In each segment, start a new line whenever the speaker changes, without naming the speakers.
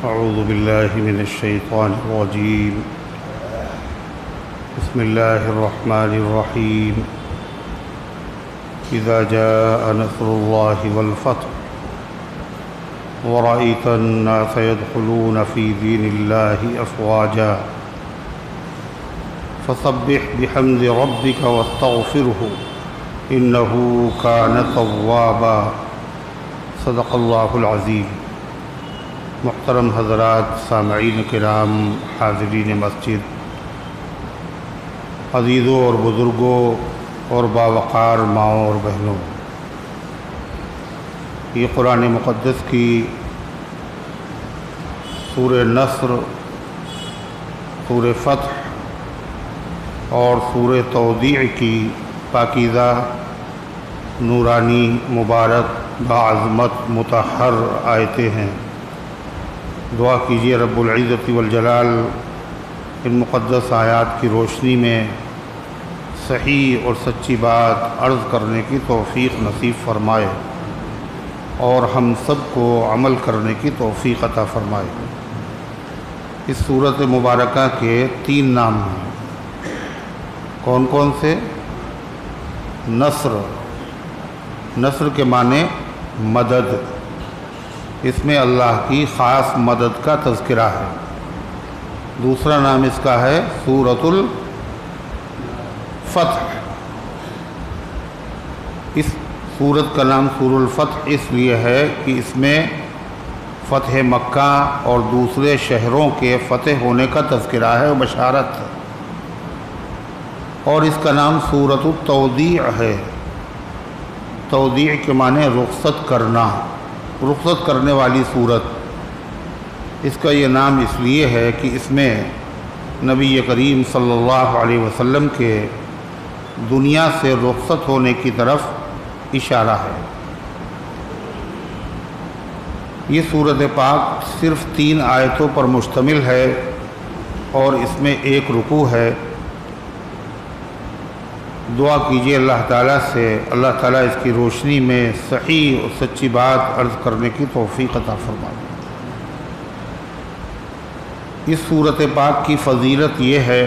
أعوذ بالله من الشيطان الرجيم. بسم الله الرحمن الرحيم. إذا جاء نصر الله والفتح ورأيت الناس يدخلون في دين الله أفواجا فسبح بحمد ربك واستغفره إنه كان توابا. صدق الله العظيم. محترم حضرات، سامعین کرام، حاضرین مسجد، عزیزوں اور بزرگوں اور باوقار ماؤں اور بہنوں، یہ قرآن مقدس کی سورہ نصر، سورہ فتح اور سورہ توضیع کی پاکیزہ، نورانی، مبارک، باعظمت، مطہر آیتیں ہیں۔ دعا کیجیے رب العزت والجلال ان مقدس آیات کی روشنی میں صحیح اور سچی بات عرض کرنے کی توفیق نصیب فرمائے اور ہم سب کو عمل کرنے کی توفیق عطا فرمائے۔ اس سورت مبارکہ کے 3 نام ہیں۔ کون کون سے؟ نصر، نصر کے معنی مدد، اس میں اللہ کی خاص مدد کا تذکرہ ہے۔ دوسرا نام اس کا ہے سورۃ الفتح۔ اس سورت کا نام سورۃ الفتح اس لیے ہے کہ اس میں فتح مکہ اور دوسرے شہروں کے فتح ہونے کا تذکرہ ہے و بشارت ہے۔ اور اس کا نام سورۃ التوضیع ہے۔ توضیع کے معنی رخصت کرنا، رخصت کرنے والی صورت۔ اس کا یہ نام اس لیے ہے کہ اس میں نبی کریم صلی اللہ علیہ وسلم کے دنیا سے رخصت ہونے کی طرف اشارہ ہے۔ یہ سورت پاک صرف 3 آیتوں پر مشتمل ہے اور اس میں 1 رکوع ہے۔ دعا کیجیے اللہ تعالیٰ سے، اللہ تعالیٰ اس کی روشنی میں صحیح اور سچی بات عرض کرنے کی توفیق عطا فرمائے۔ اس سورت پاک کی فضیلت یہ ہے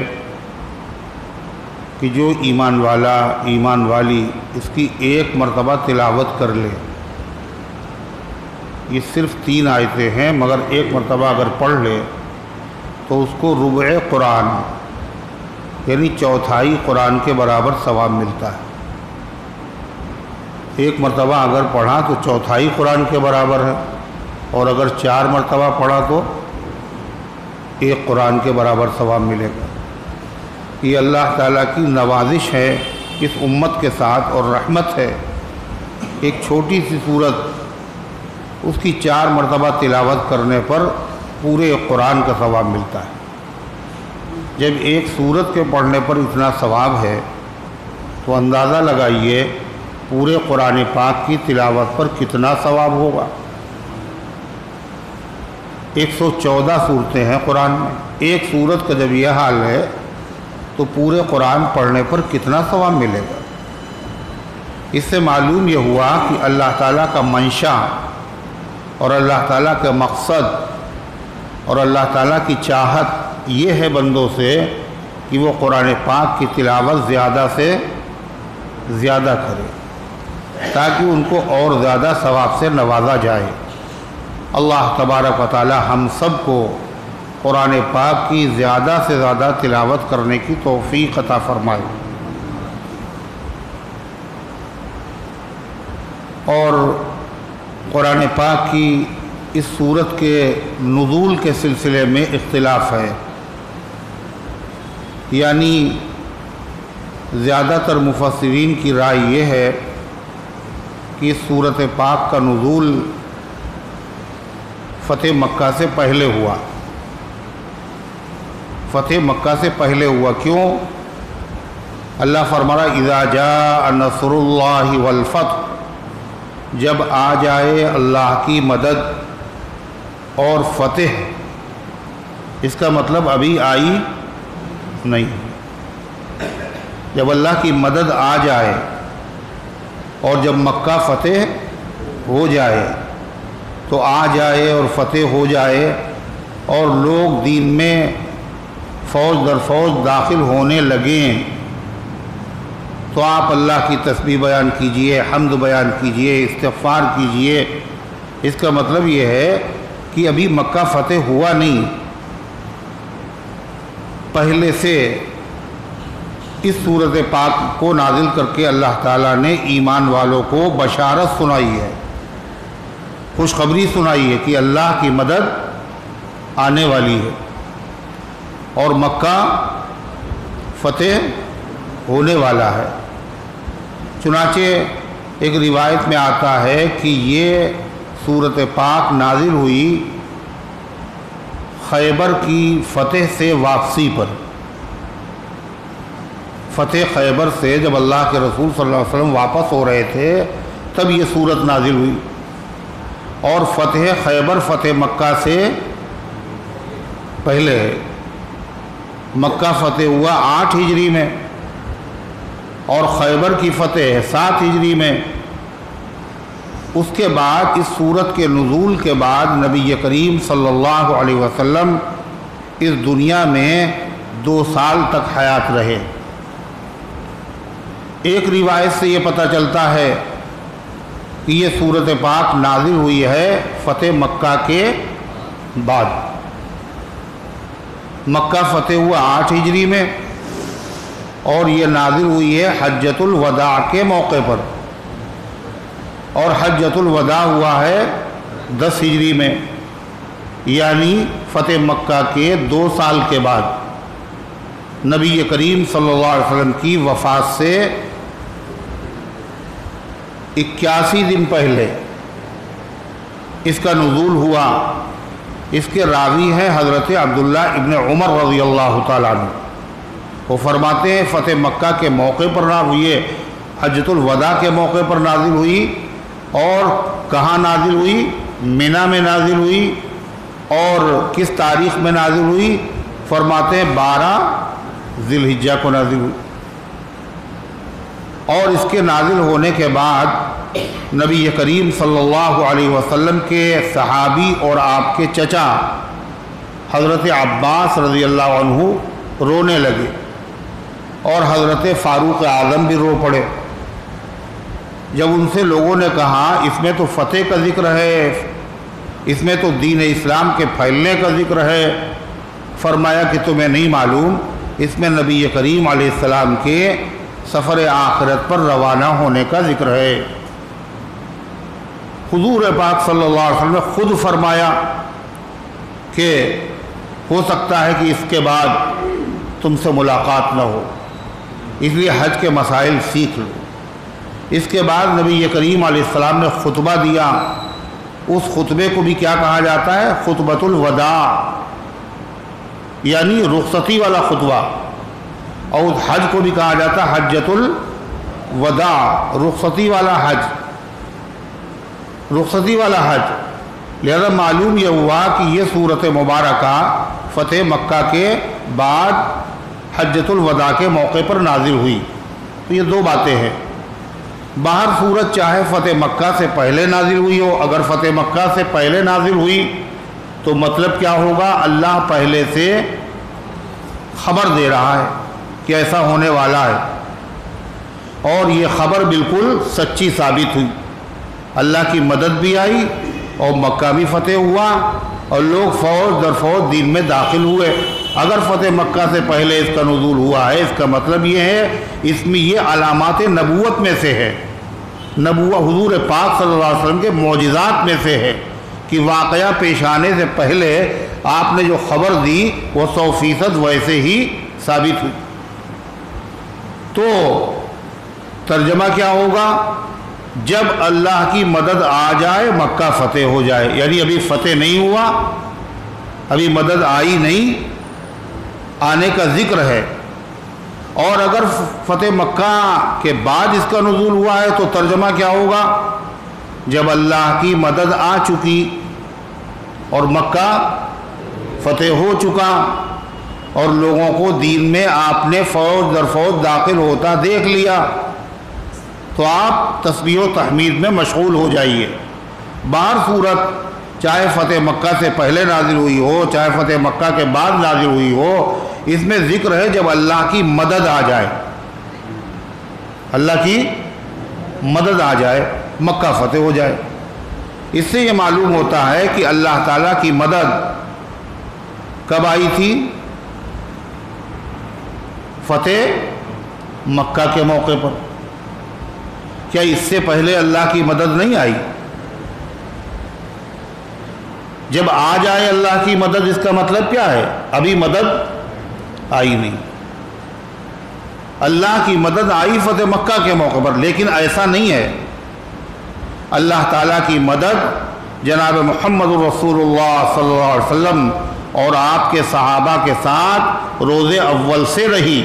کہ جو ایمان والا، ایمان والی اس کی 1 مرتبہ تلاوت کر لے، یہ صرف 3 آیتیں ہیں مگر 1 مرتبہ اگر پڑھ لے تو اس کو ربع قرآن یعنی 1/4 قرآن کے برابر ثواب ملتا ہے۔ 1 مرتبہ اگر پڑھا تو 1/4 قرآن کے برابر ہے، اور اگر 4 مرتبہ پڑھا تو 1 قرآن کے برابر ثواب ملے گا۔ یہ اللہ تعالیٰ کی نوازش ہے اس امت کے ساتھ اور رحمت ہے۔ ایک چھوٹی سی سورت، اس کی 4 مرتبہ تلاوت کرنے پر پورے قرآن کا ثواب ملتا ہے۔ جب ایک سورت کے پڑھنے پر اتنا ثواب ہے تو اندازہ لگائیے پورے قرآن پاک کی تلاوت پر کتنا ثواب ہوگا۔ 114 صورتیں ہیں قرآن میں، ایک سورت کا جب یہ حال ہے تو پورے قرآن پڑھنے پر کتنا ثواب ملے گا۔ اس سے معلوم یہ ہوا کہ اللہ تعالیٰ کا منشا اور اللہ تعالیٰ کا مقصد اور اللہ تعالیٰ کی چاہت یہ ہے بندوں سے کہ وہ قرآن پاک کی تلاوت زیادہ سے زیادہ کرے تاکہ ان کو اور زیادہ ثواب سے نوازا جائے۔ اللہ تبارک و تعالی ہم سب کو قرآن پاک کی زیادہ سے زیادہ تلاوت کرنے کی توفیق عطا فرمائے۔ اور قرآن پاک کی اس سورت کے نزول کے سلسلے میں اختلاف ہے، یعنی زیادہ تر مفسرین کی رائے یہ ہے کہ اس سورت پاک کا نزول فتح مکہ سے پہلے ہوا۔ فتح مکہ سے پہلے ہوا کیوں؟ اللہ فرما رہا اذا جاء نصر اللہ والفتح، جب آ جائے اللہ کی مدد اور فتح۔ اس کا مطلب ابھی آئی نہیں۔ جب اللہ کی مدد آ جائے اور جب مکہ فتح ہو جائے تو آ جائے اور فتح ہو جائے اور لوگ دین میں فوج در فوج داخل ہونے لگیں تو آپ اللہ کی تسبیح بیان کیجئے، حمد بیان کیجئے، استغفار کیجئے۔ اس کا مطلب یہ ہے کہ ابھی مکہ فتح ہوا نہیں، پہلے سے اس صورت پاک کو نازل کر کے اللہ تعالیٰ نے ایمان والوں کو بشارت سنائی ہے، خوشخبری سنائی ہے کہ اللہ کی مدد آنے والی ہے اور مکہ فتح ہونے والا ہے۔ چنانچہ ایک روایت میں آتا ہے کہ یہ سورت پاک نازل ہوئی خیبر کی فتح سے واپسی پر۔ فتح خیبر سے جب اللہ کے رسول صلی اللہ علیہ وسلم واپس ہو رہے تھے تب یہ سورت نازل ہوئی، اور فتح خیبر فتح مکہ سے پہلے ہے۔ مکہ فتح ہوا 8 ہجری میں اور خیبر کی فتح 7 ہجری میں۔ اس کے بعد اس سورت کے نزول کے بعد نبی کریم صلی اللہ علیہ وسلم اس دنیا میں 2 سال تک حیات رہے۔ ایک روایت سے یہ پتہ چلتا ہے کہ یہ سورت پاک نازل ہوئی ہے فتح مکہ کے بعد۔ مکہ فتح ہوا 8 ہجری میں اور یہ نازل ہوئی ہے حجۃ الوداع کے موقع پر، اور حجۃ الوداع ہوا ہے 10 ہجری میں، یعنی فتح مکہ کے 2 سال کے بعد نبی کریم صلی اللہ علیہ وسلم کی وفات سے 81 دن پہلے اس کا نزول ہوا۔ اس کے راوی ہیں حضرت عبداللہ ابن عمر رضی اللہ تعالیٰ عنہ۔ وہ فرماتے ہیں فتح مکہ کے موقع پر نازل ہوئی، حجۃ الوداع کے موقع پر نازل ہوئی، اور کہاں نازل ہوئی؟ منی میں نازل ہوئی، اور کس تاریخ میں نازل ہوئی؟ فرماتے ہیں 12 ذی الحجہ کو نازل ہوئی۔ اور اس کے نازل ہونے کے بعد نبی کریم صلی اللہ علیہ وسلم کے صحابی اور آپ کے چچا حضرت عباس رضی اللہ عنہ رونے لگے، اور حضرت فاروق اعظم بھی رو پڑے جب ان سے لوگوں نے کہا اس میں تو فتح کا ذکر ہے، اس میں تو دین اسلام کے پھیلنے کا ذکر ہے۔ فرمایا کہ تمہیں نہیں معلوم، اس میں نبی کریم علیہ السلام کے سفر آخرت پر روانہ ہونے کا ذکر ہے۔ حضور پاک صلی اللہ علیہ وسلم نے خود فرمایا کہ ہو سکتا ہے کہ اس کے بعد تم سے ملاقات نہ ہو، اس لیے حج کے مسائل سیکھ لو۔ اس کے بعد نبی کریم علیہ السلام نے خطبہ دیا، اس خطبے کو بھی کیا کہا جاتا ہے؟ خطبۃ الوداع، یعنی رخصتی والا خطبہ، اور اس حج کو بھی کہا جاتا ہے حجۃ الوداع، رخصتی والا حج، رخصتی والا حج۔ لہذا معلوم یہ ہوا کہ یہ صورت مبارکہ فتح مکہ کے بعد حجۃ الوداع کے موقع پر نازل ہوئی۔ تو یہ 2 باتیں ہیں، باہر صورت چاہے فتح مکہ سے پہلے نازل ہوئی ہو، اگر فتح مکہ سے پہلے نازل ہوئی تو مطلب کیا ہوگا؟ اللہ پہلے سے خبر دے رہا ہے کہ ایسا ہونے والا ہے، اور یہ خبر بالکل سچی ثابت ہوئی۔ اللہ کی مدد بھی آئی اور مکہ بھی فتح ہوا، اور لوگ فوج در فوج دین میں داخل ہوئے۔ اگر فتح مکہ سے پہلے اس کا نزول ہوا ہے، اس کا مطلب یہ ہے اس میں یہ علامات نبوت میں سے ہے، حضور پاک صلی اللہ علیہ وسلم کے معجزات میں سے ہے کہ واقعہ پیش آنے سے پہلے آپ نے جو خبر دی وہ 100% ویسے ہی ثابت ہوئی۔ تو ترجمہ کیا ہوگا؟ جب اللہ کی مدد آ جائے مکہ فتح ہو جائے، یعنی ابھی فتح نہیں ہوا، ابھی مدد آئی نہیں، آنے کا ذکر ہے۔ اور اگر فتح مکہ کے بعد اس کا نزول ہوا ہے تو ترجمہ کیا ہوگا؟ جب اللہ کی مدد آ چکی اور مکہ فتح ہو چکا اور لوگوں کو دین میں آپ نے فوج در فوج داخل ہوتا دیکھ لیا، تو آپ تسبیح و تحمید میں مشغول ہو جائیے۔ باہر صورت چاہے فتح مکہ سے پہلے نازل ہوئی ہو چاہے فتح مکہ کے بعد نازل ہوئی ہو، اس میں ذکر ہے جب اللہ کی مدد آ جائے، اللہ کی مدد آ جائے، مکہ فتح ہو جائے۔ اس سے یہ معلوم ہوتا ہے کہ اللہ تعالیٰ کی مدد کب آئی تھی؟ فتح مکہ کے موقع پر۔ کیا اس سے پہلے اللہ کی مدد نہیں آئی؟ جب آ جائے اللہ کی مدد، اس کا مطلب کیا ہے؟ ابھی مدد آئی نہیں۔ اللہ کی مدد آئی فتح مکہ کے موقع پر، لیکن ایسا نہیں ہے۔ اللہ تعالیٰ کی مدد جناب محمد رسول اللہ صلی اللہ علیہ وسلم اور آپ کے صحابہ کے ساتھ روز اول سے رہی،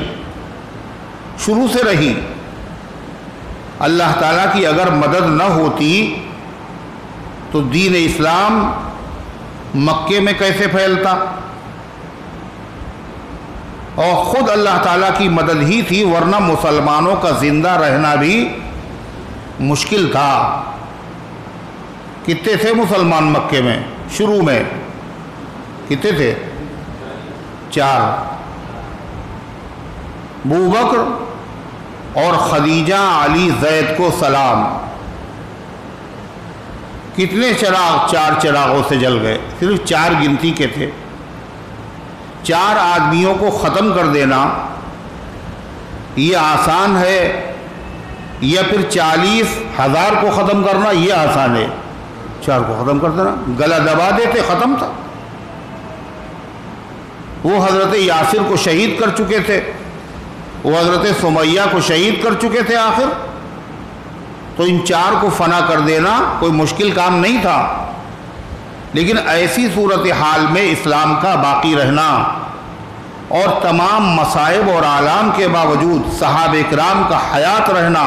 شروع سے رہی۔ اللہ تعالیٰ کی اگر مدد نہ ہوتی تو دین اسلام مکے میں کیسے پھیلتا؟ اور خود اللہ تعالیٰ کی مدد ہی تھی، ورنہ مسلمانوں کا زندہ رہنا بھی مشکل تھا۔ کتنے تھے مسلمان مکے میں شروع میں؟ کتنے تھے؟ 4۔ ابوبکر اور خدیجہ علی زید کو سلام۔ کتنے چراغ 4 چراغوں سے جل گئے؟ صرف 4 گنتی کے تھے۔ 4 آدمیوں کو ختم کر دینا یہ آسان ہے، یا پھر 40,000 کو ختم کرنا یہ آسان ہے؟ 4 کو ختم کر دینا، گلا دبا دیتے، ختم تھا۔ وہ حضرت یاسر کو شہید کر چکے تھے، وہ حضرت سمیہ کو شہید کر چکے تھے آخر، تو ان 4 کو فنا کر دینا کوئی مشکل کام نہیں تھا۔ لیکن ایسی صورتحال میں اسلام کا باقی رہنا اور تمام مصائب اور آلام کے باوجود صحابہ اکرام کا حیات رہنا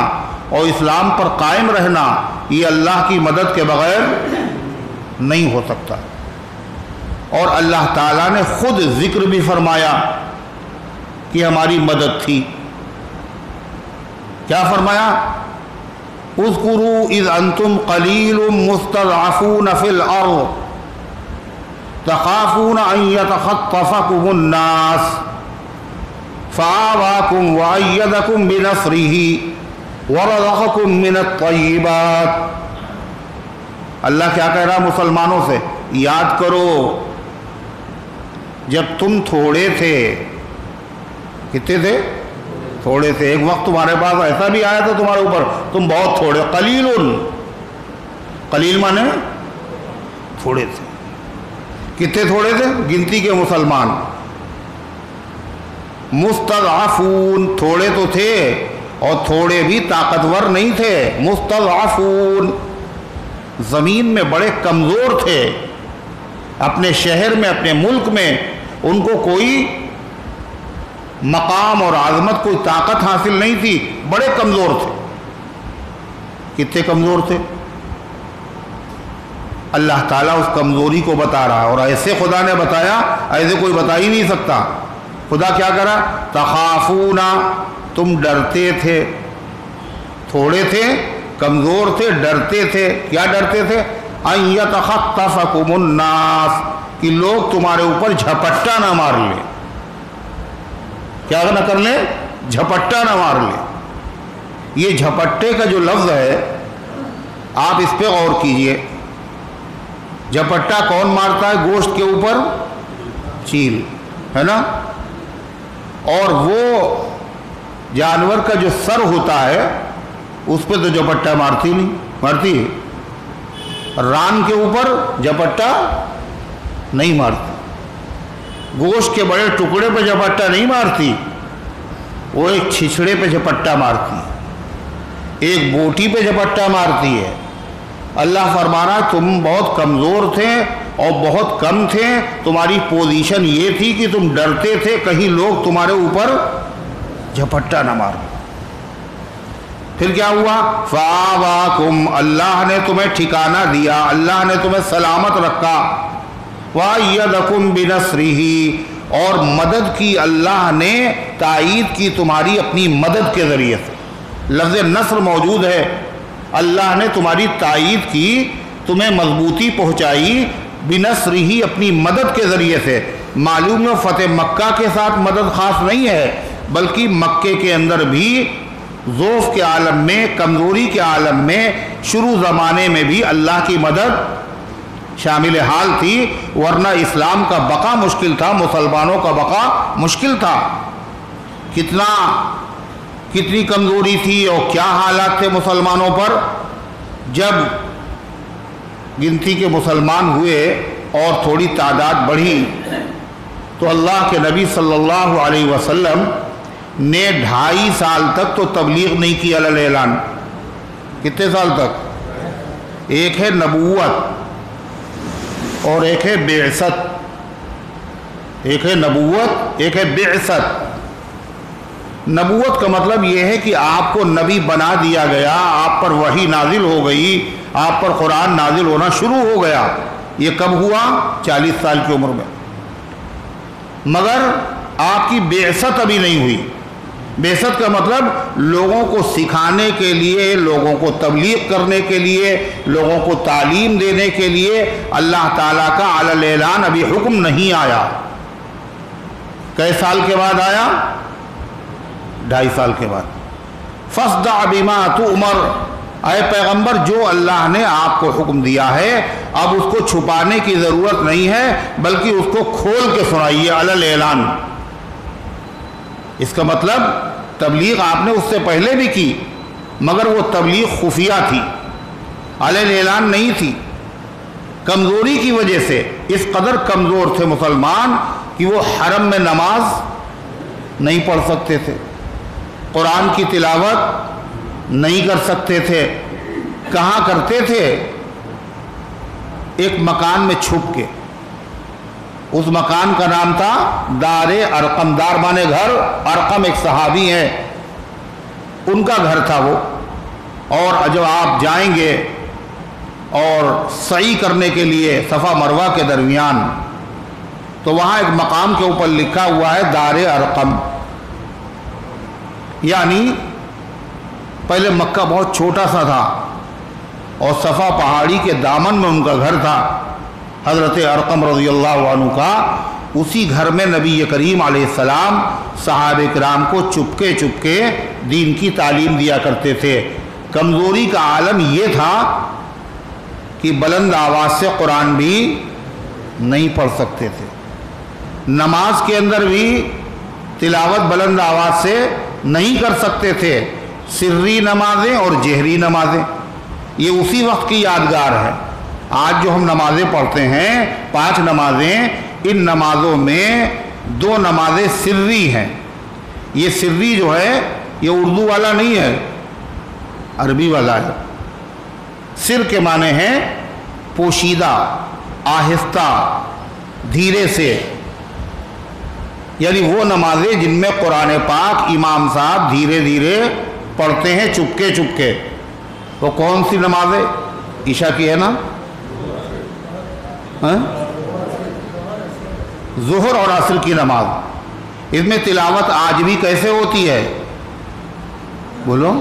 اور اسلام پر قائم رہنا، یہ اللہ کی مدد کے بغیر نہیں ہو سکتا۔ اور اللہ تعالیٰ نے خود ذکر بھی فرمایا کہ ہماری مدد تھی۔ کیا فرمایا؟ اذکروا اذ انتم قلیل مستضعفون فی الارض تخافون ان یتخطفکم الناس فآواکم وأیدکم بنصرہ ورزقکم من الطیبات۔ اللہ کیا کہہ رہا مسلمانوں سے؟ یاد کرو جب تم تھوڑے تھے۔ کتنے تھے؟ تھوڑے تھے۔ ایک وقت تمہارے پاس ایسا بھی آیا تھا تمہارے اوپر تم بہت تھوڑے، قلیل، قلیل مانے تھوڑے تھے۔ کتنے تھوڑے تھے؟ گنتی کے مسلمان۔ مستضعفون، تھوڑے تو تھے اور تھوڑے بھی طاقتور نہیں تھے۔ مستضعفون، زمین میں بڑے کمزور تھے، اپنے شہر میں اپنے ملک میں ان کو کوئی مقام اور عظمت، کوئی طاقت حاصل نہیں تھی، بڑے کمزور تھے۔ کتنے کمزور تھے؟ اللہ تعالیٰ اس کمزوری کو بتا رہا، اور ایسے خدا نے بتایا ایسے کوئی بتا ہی نہیں سکتا۔ خدا کیا کرا؟ تخافونا، تم ڈرتے تھے، تھوڑے تھے، کمزور تھے، ڈرتے تھے۔ کیا ڈرتے تھے؟ ان یتخطفکم الناس، کہ لوگ تمہارے اوپر جھپٹا نہ مار لیں۔ کیا نہ کر لیں؟ جھپٹا نہ مار لیں۔ یہ جھپٹے کا جو لفظ ہے آپ اس پہ غور کیجئے۔ جھپٹا کون مارتا ہے؟ گوشت کے اوپر چیل، ہے نا؟ اور وہ جانور کا جو سر ہوتا ہے اس پہ تو جھپٹا مارتی نہیں، مارتی؟ ران کے اوپر جھپٹا نہیں مارتی، گوشت کے بڑے ٹکڑے پہ جھپٹا نہیں مارتی، وہ ایک چھچڑے پہ جھپٹا مارتی ہے، ایک بوٹی پہ جھپٹا مارتی ہے۔ اللہ فرمانا تم بہت کمزور تھے اور بہت کم تھے، تمہاری پوزیشن یہ تھی کہ تم ڈرتے تھے کہیں لوگ تمہارے اوپر جھپٹا نہ مار۔ پھر کیا ہوا؟ فآواکم، اللہ نے تمہیں ٹھکانہ دیا، اللہ نے تمہیں سلامت رکھا۔ وأیدکم بنصرہ، اور مدد کی اللہ نے، تائید کی تمہاری اپنی مدد کے ذریعے سے۔ لفظ نصر موجود ہے، اللہ نے تمہاری تائید کی تمہیں مضبوطی پہنچائی بنصرہ، اپنی مدد کے ذریعے سے۔ معلوم ہے فتح مکہ کے ساتھ مدد خاص نہیں ہے، بلکہ مکے کے اندر بھی ضعف کے عالم میں، کمزوری کے عالم میں، شروع زمانے میں بھی اللہ کی مدد شامل حال تھی، ورنہ اسلام کا بقا مشکل تھا، مسلمانوں کا بقا مشکل تھا۔ کتنی کمزوری تھی اور کیا حالات تھے مسلمانوں پر۔ جب گنتی کے مسلمان ہوئے اور تھوڑی تعداد بڑھی تو اللہ کے نبی صلی اللہ علیہ وسلم نے 2.5 سال تک تو تبلیغ نہیں کی علی الاعلان۔ کتنے سال تک؟ ایک ہے نبوت اور ایک ہے بعثت، ایک ہے نبوت ایک ہے بعثت۔ نبوت کا مطلب یہ ہے کہ آپ کو نبی بنا دیا گیا، آپ پر وحی نازل ہو گئی، آپ پر قرآن نازل ہونا شروع ہو گیا۔ یہ کب ہوا؟ 40 سال کی عمر میں۔ مگر آپ کی بعثت ابھی نہیں ہوئی۔ بعثت کا مطلب لوگوں کو سکھانے کے لیے، لوگوں کو تبلیغ کرنے کے لیے، لوگوں کو تعلیم دینے کے لیے اللہ تعالیٰ کا علی الاعلان ابھی حکم نہیں آیا۔ کئی سال کے بعد آیا؟ 2.5 سال کے بعد۔ فاصدع بما تؤمر، اے پیغمبر جو اللہ نے آپ کو حکم دیا ہے اب اس کو چھپانے کی ضرورت نہیں ہے، بلکہ اس کو کھول کے سنائیے علی الاعلان۔ اس کا مطلب تبلیغ آپ نے اس سے پہلے بھی کی، مگر وہ تبلیغ خفیہ تھی، علی الاعلان نہیں تھی۔ کمزوری کی وجہ سے، اس قدر کمزور تھے مسلمان کہ وہ حرم میں نماز نہیں پڑھ سکتے تھے، قرآن کی تلاوت نہیں کر سکتے تھے۔ کہاں کرتے تھے؟ ایک مکان میں چھپ کے۔ اس مکان کا نام تھا دار ارقم۔ دار مانے گھر، ارقم ایک صحابی ہیں، ان کا گھر تھا وہ۔ اور جب آپ جائیں گے اور سعی کرنے کے لیے صفا مروہ کے درمیان، تو وہاں ایک مقام کے اوپر لکھا ہوا ہے دار ارقم، یعنی پہلے مکہ بہت چھوٹا سا تھا اور صفا پہاڑی کے دامن میں ان کا گھر تھا، حضرت ارقم رضی اللہ عنہ کا۔ اسی گھر میں نبی کریم علیہ السلام صحابہ کرام کو چپکے دین کی تعلیم دیا کرتے تھے۔ کمزوری کا عالم یہ تھا کہ بلند آواز سے قرآن بھی نہیں پڑھ سکتے تھے، نماز کے اندر بھی تلاوت بلند آواز سے نہیں کر سکتے تھے، سری نمازیں اور جہری نمازیں۔ یہ اسی وقت کی یادگار ہے۔ آج جو ہم نمازیں پڑھتے ہیں 5 نمازیں، ان نمازوں میں 2 نمازیں سری ہیں۔ یہ سری جو ہے یہ اردو والا نہیں ہے، عربی والا ہے۔ سر کے معنی ہیں پوشیدہ، آہستہ، دھیرے سے، یعنی وہ نمازیں جن میں قرآن پاک امام صاحب دھیرے دھیرے پڑھتے ہیں، چپکے۔ وہ کون سی نمازیں؟ عشاء کی ہے نا، ظہر اور عصر کی نماز۔ اس میں تلاوت آج بھی کیسے ہوتی ہے؟ بولو،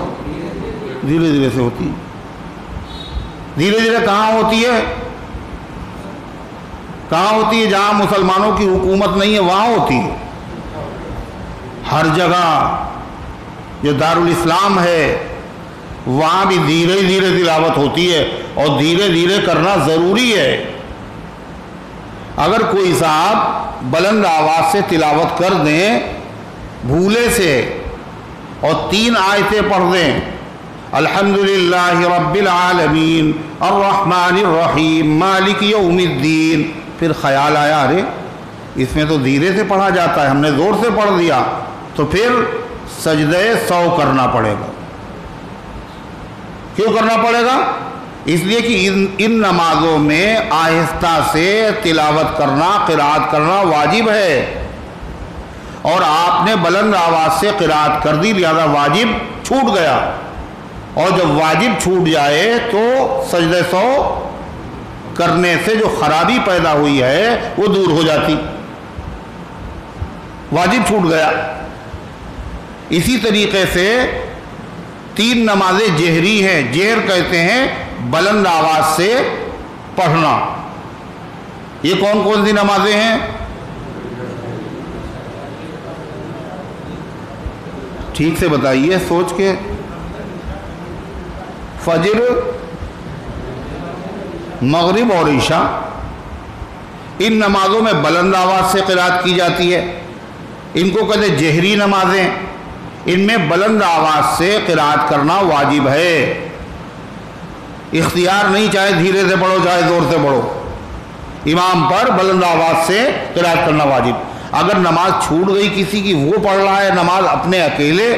دھیرے دھیرے سے ہوتی ہے۔ دھیرے دھیرے کہاں ہوتی ہے؟ کہاں ہوتی ہے؟ جہاں مسلمانوں کی حکومت نہیں ہے وہاں ہوتی ہے۔ ہر جگہ جو دارالاسلام ہے وہاں بھی دھیرے دھیرے تلاوت ہوتی ہے، اور دھیرے دھیرے کرنا ضروری ہے۔ اگر کوئی صاحب بلند آواز سے تلاوت کر دیں بھولے سے اور 3 آیتیں پڑھ دیں، الحمدللہ رب العالمین الرحمن الرحیم مالک یوم الدین، پھر خیال آیا ارے اس میں تو دھیرے سے پڑھا جاتا ہے، ہم نے زور سے پڑھ دیا، تو پھر سجدہ سو کرنا پڑے گا۔ کیوں کرنا پڑے گا؟ اس لیے کہ ان نمازوں میں آہستہ سے تلاوت کرنا، قرات کرنا واجب ہے، اور آپ نے بلند آواز سے قرات کر دی، لہذا واجب چھوٹ گیا، اور جب واجب چھوٹ جائے تو سجدہ سو کرنے سے جو خرابی پیدا ہوئی ہے وہ دور ہو جاتی، واجب چھوٹ گیا۔ اسی طریقے سے 3 نمازیں جہری ہیں۔ جہر کہتے ہیں بلند آواز سے پڑھنا۔ یہ کون کون سی نمازیں ہیں؟ ٹھیک سے بتائیے سوچ کے۔ فجر، مغرب اور عشاء، ان نمازوں میں بلند آواز سے قرات کی جاتی ہے، ان کو کہتے ہیں جہری نمازیں، ان میں بلند آواز سے قرات کرنا واجب ہے، اختیار نہیں، چاہے دھیرے سے پڑھو چاہے زور سے پڑھو، امام پر بلند آواز سے قرات کرنا واجب۔ اگر نماز چھوٹ گئی کسی کی، وہ پڑھ رہا ہے نماز اپنے اکیلے،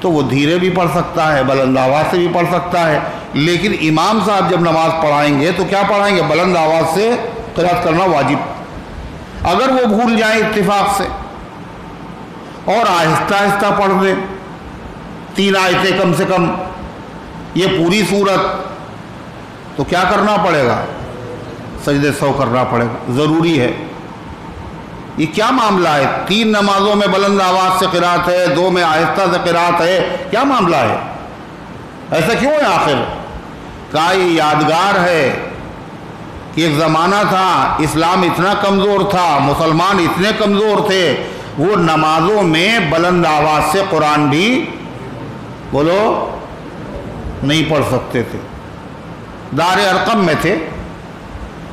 تو وہ دھیرے بھی پڑھ سکتا ہے، بلند آواز سے بھی پڑھ سکتا ہے، لیکن امام صاحب جب نماز پڑھائیں گے تو کیا پڑھائیں گے؟ بلند آواز سے قرات کرنا واجب۔ اگر وہ بھول جائیں اتفاق سے اور آہستہ آہستہ پڑھ دیں، 3 آیتیں کم سے کم، یہ پوری سورت، تو کیا کرنا پڑے گا؟ سجدے سہو کرنا پڑے گا، ضروری ہے۔ یہ کیا معاملہ ہے؟ 3 نمازوں میں بلند آواز سے قرات ہے، 2 میں آہستہ سے قرات ہے، کیا معاملہ ہے؟ ایسا کیوں ہے آخر؟ کہا یہ یادگار ہے کہ ایک زمانہ تھا اسلام اتنا کمزور تھا، مسلمان اتنے کمزور تھے، وہ نمازوں میں بلند آواز سے قرآن بھی بولو نہیں پڑھ سکتے تھے، دار ارقم میں تھے،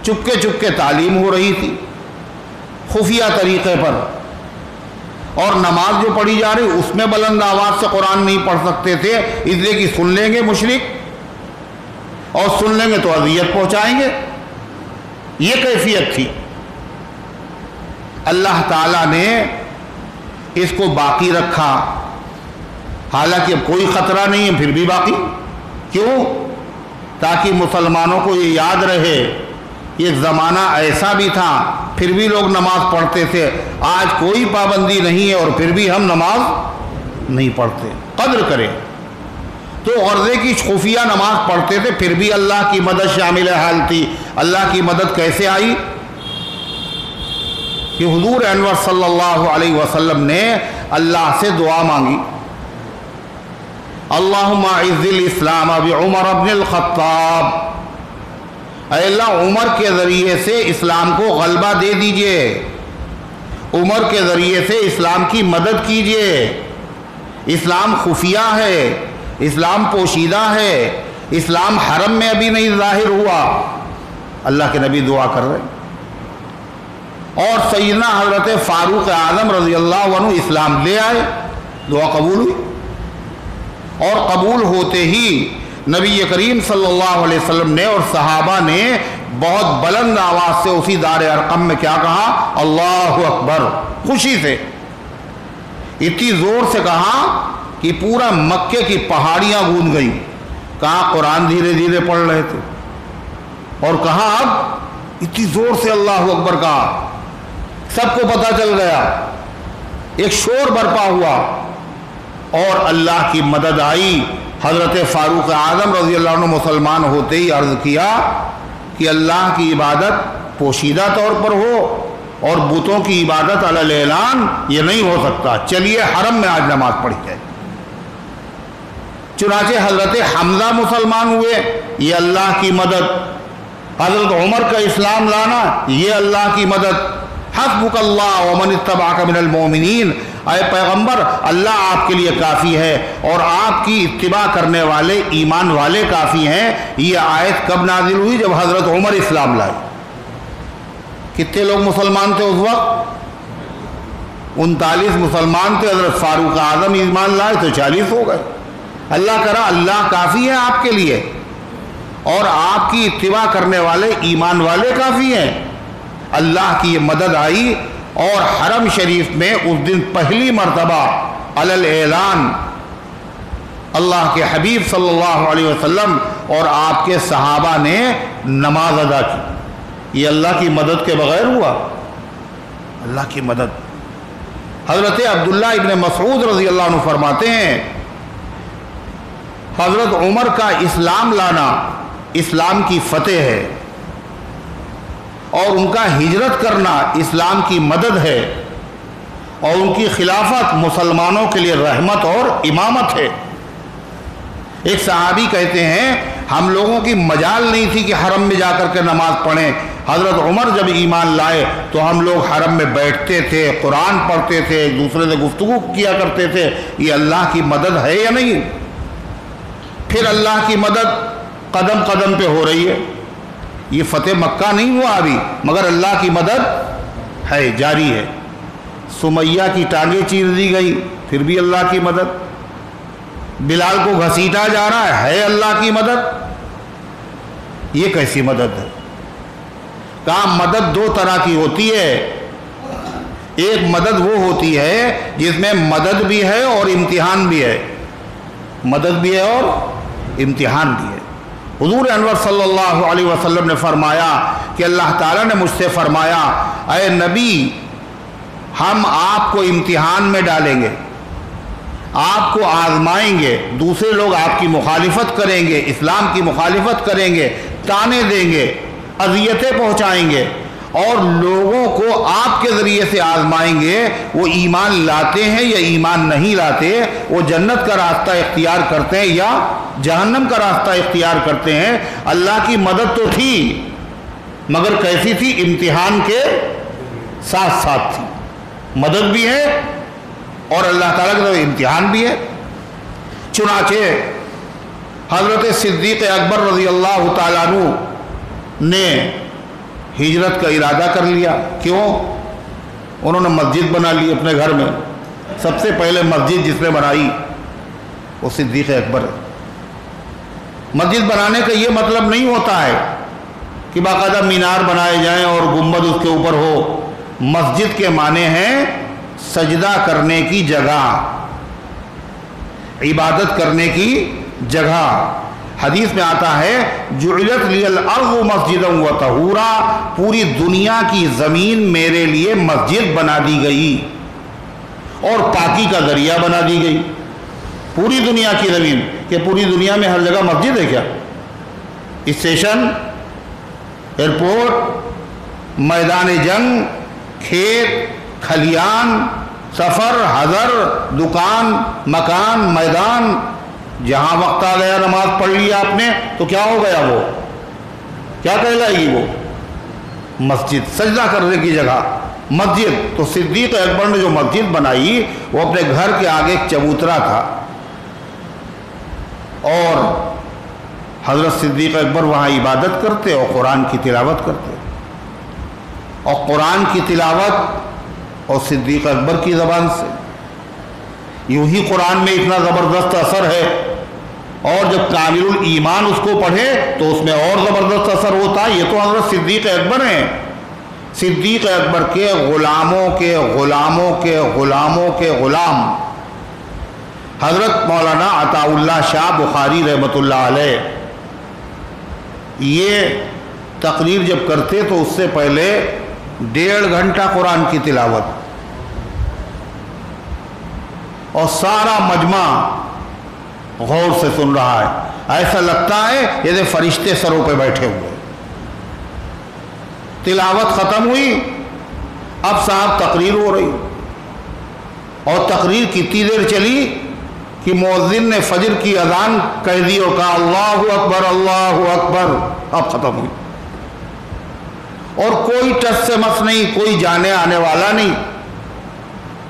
چپکے چپکے تعلیم ہو رہی تھی خفیہ طریقے پر، اور نماز جو پڑھی جا رہی اس میں بلند آواز سے قرآن نہیں پڑھ سکتے تھے، اس لیے کہ سن لیں گے مشرک، اور سن لیں گے تو اذیت پہنچائیں گے، یہ کیفیت تھی۔ اللہ تعالیٰ نے اس کو باقی رکھا، حالانکہ اب کوئی خطرہ نہیں ہے پھر بھی باقی، کیوں؟ تاکہ مسلمانوں کو یہ یاد رہے یہ زمانہ ایسا بھی تھا، پھر بھی لوگ نماز پڑھتے تھے، آج کوئی پابندی نہیں ہے اور پھر بھی ہم نماز نہیں پڑھتے، قدر کریں۔ تو غرضے کی خفیہ نماز پڑھتے تھے، پھر بھی اللہ کی مدد شامل حال تھی۔ اللہ کی مدد کیسے آئی؟ کہ حضور انور صلی اللہ علیہ وسلم نے اللہ سے دعا مانگی، اللہم اعز الاسلام بعمر بن الخطاب، اے اللہ عمر کے ذریعے سے اسلام کو غلبہ دے دیجئے، عمر کے ذریعے سے اسلام کی مدد کیجئے، اسلام خفیہ ہے، اسلام پوشیدہ ہے، اسلام حرم میں ابھی نہیں ظاہر ہوا، اللہ کے نبی دعا کر رہے ہیں۔ اور سیدنا حضرت فاروق اعظم رضی اللہ عنہ اسلام لے آئے، دعا قبول ہوئی، اور قبول ہوتے ہی نبی کریم صلی اللہ علیہ وسلم نے اور صحابہ نے بہت بلند آواز سے اسی دار ارقم میں کیا کہا؟ اللہ اکبر، خوشی سے، اتنی زور سے کہا کہ پورا مکے کی پہاڑیاں گونج گئیں۔ کہاں قرآن دھیرے دھیرے پڑھ رہے تھے، اور کہاں اب اتنی زور سے اللہ اکبر کہا، سب کو پتہ چل گیا، ایک شور برپا ہوا، اور اللہ کی مدد آئی۔ حضرت فاروق اعظم رضی اللہ عنہ مسلمان ہوتے ہی عرض کیا کہ اللہ کی عبادت پوشیدہ طور پر ہو اور بتوں کی عبادت علی الاعلان یہ نہیں ہو سکتا، چلیے حرم میں آج نماز پڑھی جائے۔ چنانچہ حضرت حمزہ مسلمان ہوئے، یہ اللہ کی مدد، حضرت عمر کا اسلام لانا یہ اللہ کی مدد، حسبک اللہ ومن اتبعک من المؤمنین، اے پیغمبر اللہ آپ کے لیے کافی ہے اور آپ کی اتباع کرنے والے ایمان والے کافی ہیں۔ یہ آیت کب نازل ہوئی؟ جب حضرت عمر اسلام لائے۔ کتنے لوگ مسلمان تھے اس وقت؟ 39 مسلمان تھے، حضرت فاروق اعظم ایمان لائے تو 40 ہو گئے۔ اللہ کرا اللہ کافی ہے آپ کے لیے، اور آپ کی اتباع کرنے والے ایمان والے کافی ہیں۔ اللہ کی یہ مدد آئی، اور حرم شریف میں اس دن پہلی مرتبہ علی الاعلان اللہ کے حبیب صلی اللہ علیہ وسلم اور آپ کے صحابہ نے نماز ادا کی۔ یہ اللہ کی مدد کے بغیر ہوا، اللہ کی مدد۔ حضرت عبداللہ ابن مسعود رضی اللہ عنہ فرماتے ہیں حضرت عمر کا اسلام لانا اسلام کی فتح ہے، اور ان کا ہجرت کرنا اسلام کی مدد ہے، اور ان کی خلافت مسلمانوں کے لیے رحمت اور امامت ہے۔ ایک صحابی کہتے ہیں ہم لوگوں کی مجال نہیں تھی کہ حرم میں جا کر کے نماز پڑھیں۔ حضرت عمر جب ایمان لائے تو ہم لوگ حرم میں بیٹھتے تھے، قرآن پڑھتے تھے، ایک دوسرے سے گفتگو کیا کرتے تھے۔ یہ اللہ کی مدد ہے یا نہیں؟ پھر اللہ کی مدد قدم قدم پہ ہو رہی ہے۔ یہ فتح مکہ نہیں ہوا ابھی، مگر اللہ کی مدد ہے، جاری ہے۔ سمیہ کی ٹانگیں چیر دی گئی، پھر بھی اللہ کی مدد۔ بلال کو گھسیٹا جا رہا ہے اللہ کی مدد۔ یہ کیسی مدد ہے؟ کہا مدد دو طرح کی ہوتی ہے۔ ایک مدد وہ ہوتی ہے جس میں مدد بھی ہے اور امتحان بھی ہے، مدد بھی ہے اور امتحان بھی ہے۔ حضور انور صلی اللہ علیہ وسلم نے فرمایا کہ اللہ تعالیٰ نے مجھ سے فرمایا، اے نبی ہم آپ کو امتحان میں ڈالیں گے، آپ کو آزمائیں گے، دوسرے لوگ آپ کی مخالفت کریں گے، اسلام کی مخالفت کریں گے، تانے دیں گے، اذیتیں پہنچائیں گے، اور لوگوں کو آپ کے ذریعے سے آزمائیں گے وہ ایمان لاتے ہیں یا ایمان نہیں لاتے، وہ جنت کا راستہ اختیار کرتے ہیں یا جہنم کا راستہ اختیار کرتے ہیں۔ اللہ کی مدد تو تھی مگر کیسی تھی؟ امتحان کے ساتھ ساتھ تھی۔ مدد بھی ہے اور اللہ تعالیٰ کی طرف امتحان بھی ہے۔ چنانچہ حضرت صدیق اکبر رضی اللہ تعالیٰ عنہ نے ہجرت کا ارادہ کر لیا۔ کیوں؟ انہوں نے مسجد بنا لی اپنے گھر میں۔ سب سے پہلے مسجد جس نے بنائی وہ صدیق اکبر ہے۔ مسجد بنانے کا یہ مطلب نہیں ہوتا ہے کہ باقاعدہ مینار بنائے جائیں اور گنبد اس کے اوپر ہو۔ مسجد کے معنی ہیں سجدہ کرنے کی جگہ، عبادت کرنے کی جگہ۔ حدیث میں آتا ہے جعلت لی الارض مسجدا وطہورا، پوری دنیا کی زمین میرے لیے مسجد بنا دی گئی اور پاکی کا ذریعہ بنا دی گئی۔ پوری دنیا کی زمین، کہ پوری دنیا میں ہر جگہ مسجد ہے کیا؟ اسٹیشن، ایئرپورٹ، میدان جنگ، کھیت کھلیان، سفر، حضر، دکان، مکان، میدان، جہاں وقت آ گیا نماز پڑھ لیا آپ نے تو کیا ہو گیا؟ وہ کیا کہلائے گی؟ وہ مسجد، سجدہ کرنے کی جگہ مسجد۔ تو صدیق اکبر نے جو مسجد بنائی وہ اپنے گھر کے آگے ایک چبوترا تھا، اور حضرت صدیق اکبر وہاں عبادت کرتے اور قرآن کی تلاوت کرتے، اور قرآن کی تلاوت اور صدیق اکبر کی زبان سے۔ یوں ہی قرآن میں اتنا زبردست اثر ہے، اور جب کامل الایمان اس کو پڑھے تو اس میں اور زبردست اثر ہوتا ہے۔ یہ تو حضرت صدیق اکبر ہیں، صدیق اکبر کے غلاموں کے غلاموں کے غلاموں کے غلام حضرت مولانا عطا اللہ شاہ بخاری رحمۃ اللہ علیہ۔ یہ تقریر جب کرتے تو اس سے پہلے 1.5 گھنٹہ قرآن کی تلاوت، اور سارا مجمع غور سے سن رہا ہے، ایسا لگتا ہے جیسے فرشتے سروں پہ بیٹھے ہوئے۔ تلاوت ختم ہوئی، اب صاحب تقریر ہو رہی، اور تقریر کتنی دیر چلی کہ مؤذن نے فجر کی اذان کہہ دی اور کہا اللہ اکبر اللہ اکبر، اب ختم ہوئی، اور کوئی ٹس سے مس نہیں، کوئی جانے آنے والا نہیں۔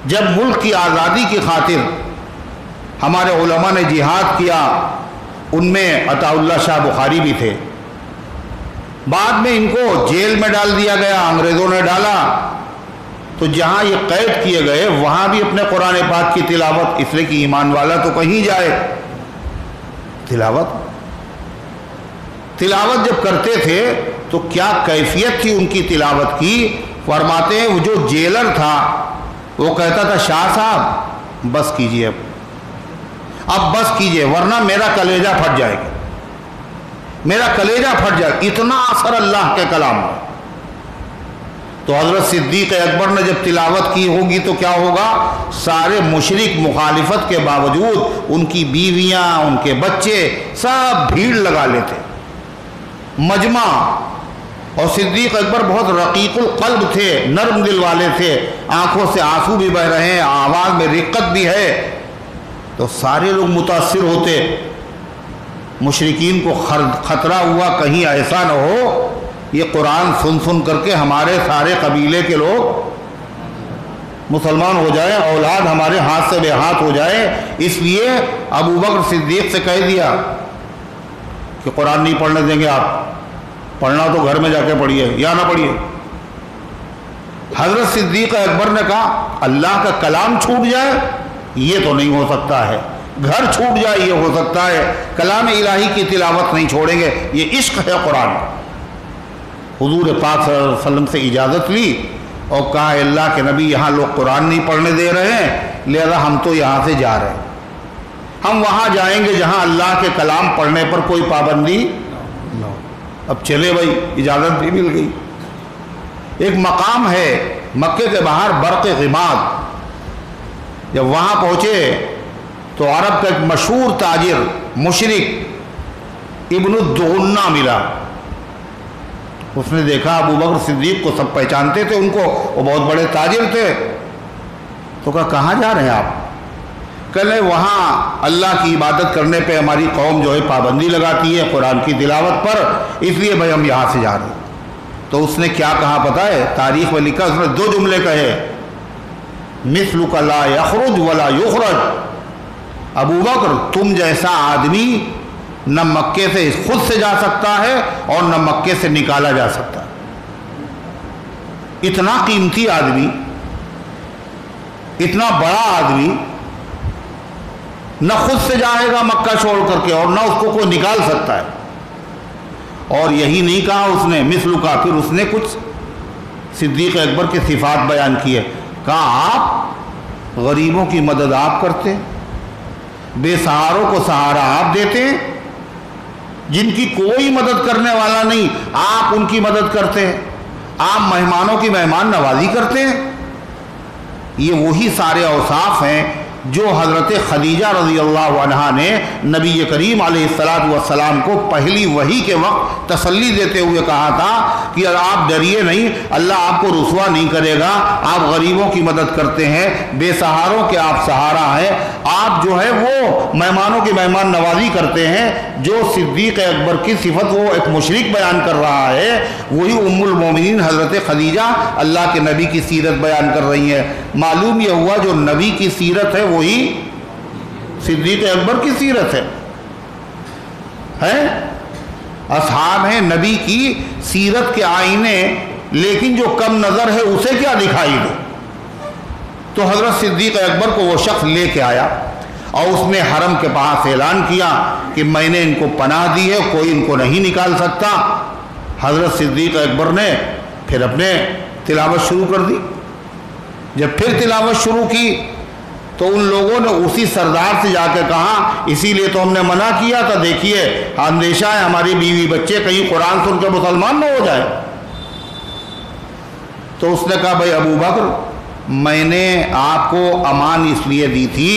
جب ملک کی آزادی کی خاطر ہمارے علماء نے جہاد کیا، ان میں عطا اللہ شاہ بخاری بھی تھے۔ بعد میں ان کو جیل میں ڈال دیا گیا، انگریزوں نے ڈالا، تو جہاں یہ قید کیے گئے وہاں بھی اپنے قرآن پاک کی تلاوت، اس لیے کہ ایمان والا تو کہیں جائے، تلاوت جب کرتے تھے تو کیا کیفیت تھی ان کی تلاوت کی۔ فرماتے ہیں وہ جو جیلر تھا وہ کہتا تھا شاہ صاحب بس کیجئے، اب بس کیجئے ورنہ میرا کلیجہ پھٹ جائے گا، میرا کلیجہ پھٹ جائے گا، اتنا اثر اللہ کے کلام میں۔ تو حضرت صدیق اکبر نے جب تلاوت کی ہوگی تو کیا ہوگا؟ سارے مشرک مخالفت کے باوجود ان کی بیویاں، ان کے بچے سب بھیڑ لگا لیتے مجمع۔ اور صدیق اکبر بہت رقیق القلب تھے، نرم دل والے تھے، آنکھوں سے آنسو بھی بہ رہے ہیں، آواز میں رقت بھی ہے، تو سارے لوگ متاثر ہوتے۔ مشرکین کو خطرہ ہوا کہیں ایسا نہ ہو یہ قرآن سن سن کر کے ہمارے سارے قبیلے کے لوگ مسلمان ہو جائے، اولاد ہمارے ہاتھ سے بے ہاتھ ہو جائے۔ اس لیے ابو بکر صدیق سے کہہ دیا کہ قرآن نہیں پڑھنے دیں گے، آپ پڑھنا تو گھر میں جا کے پڑھیے یا نہ پڑھیے۔ حضرت صدیق اکبر نے کہا اللہ کا کلام چھوٹ جائے یہ تو نہیں ہو سکتا ہے، گھر چھوٹ جائے یہ ہو سکتا ہے، کلام الہی کی تلاوت نہیں چھوڑیں گے، یہ عشق ہے قرآن۔ حضور پاک صلی اللہ علیہ وسلم سے اجازت لی اور کہا اللہ کے نبی یہاں لوگ قرآن نہیں پڑھنے دے رہے ہیں، لہذا ہم تو یہاں سے جا رہے ہیں، ہم وہاں جائیں گے جہاں اللہ کے کلام پڑھنے پر کوئی پابندی نہ ہو۔ اب چلے بھائی، اجازت بھی مل گئی۔ ایک مقام ہے مکے کے باہر برق غماد، جب وہاں پہنچے تو عرب کا ایک مشہور تاجر مشرک ابن الدغنہ ملا۔ اس نے دیکھا ابو بکر صدیق کو سب پہچانتے تھے ان کو، وہ بہت بڑے تاجر تھے، تو کہا کہاں جا رہے ہیں آپ؟ کہنے وہاں اللہ کی عبادت کرنے پہ ہماری قوم جو ہے پابندی لگاتی ہے قرآن کی تلاوت پر، اس لیے بھائی ہم یہاں سے جا رہے ہیں۔ تو اس نے کیا کہا پتہ ہے؟ تاریخ میں لکھا، اس نے دو جملے کہے، مثلک لا یخرج ولا یخرج، ابو بکر تم جیسا آدمی نہ مکے سے خود سے جا سکتا ہے اور نہ مکے سے نکالا جا سکتا ہے۔ اتنا قیمتی آدمی، اتنا بڑا آدمی نہ خود سے جائے گا مکہ چھوڑ کر کے اور نہ اس کو کوئی نکال سکتا ہے۔ اور یہی نہیں کہا اس نے مثل کا، پھر اس نے کچھ صدیق اکبر کے صفات بیان کیے، کہا آپ غریبوں کی مدد آپ کرتے، بے سہاروں کو سہارا آپ دیتے، جن کی کوئی مدد کرنے والا نہیں آپ ان کی مدد کرتے ہیں، آپ مہمانوں کی مہمان نوازی کرتے ہیں۔ یہ وہی سارے اوصاف ہیں جو حضرت خدیجہ رضی اللہ عنہا نے نبی کریم علیہ السلام کو پہلی وحی کے وقت تسلی دیتے ہوئے کہا تھا کہ آپ ڈریے نہیں، اللہ آپ کو رسوا نہیں کرے گا، آپ غریبوں کی مدد کرتے ہیں، بے سہاروں کے آپ سہارا ہیں، آپ جو ہے وہ مہمانوں کی مہمان نوازی کرتے ہیں۔ جو صدیق اکبر کی صفت وہ ایک مشرک بیان کر رہا ہے، وہی ام المومنین حضرت خدیجہ اللہ کے نبی کی سیرت بیان کر رہی ہیں۔ معلوم یہ ہوا جو نبی کی سیرت ہے وہی صدیق اکبر کی سیرت ہے۔ اصحاب ہیں نبی کی سیرت کے آئینے، لیکن جو کم نظر ہے اسے کیا دکھائی دے؟ تو حضرت صدیق اکبر کو وہ شخص لے کے آیا اور اس نے حرم کے پاس اعلان کیا کہ میں نے ان کو پناہ دی ہے، کوئی ان کو نہیں نکال سکتا۔ حضرت صدیق اکبر نے پھر اپنے تلاوت شروع کر دی۔ جب پھر تلاوت شروع کی تو ان لوگوں نے اسی سردار سے جا کے کہا اسی لیے تو ہم نے منع کیا تھا، دیکھیے اندیشہ ہے ہماری بیوی بچے کہیں قرآن سن کے مسلمان نہ ہو جائے۔ تو اس نے کہا بھائی ابو بکر میں نے آپ کو امان اس لیے دی تھی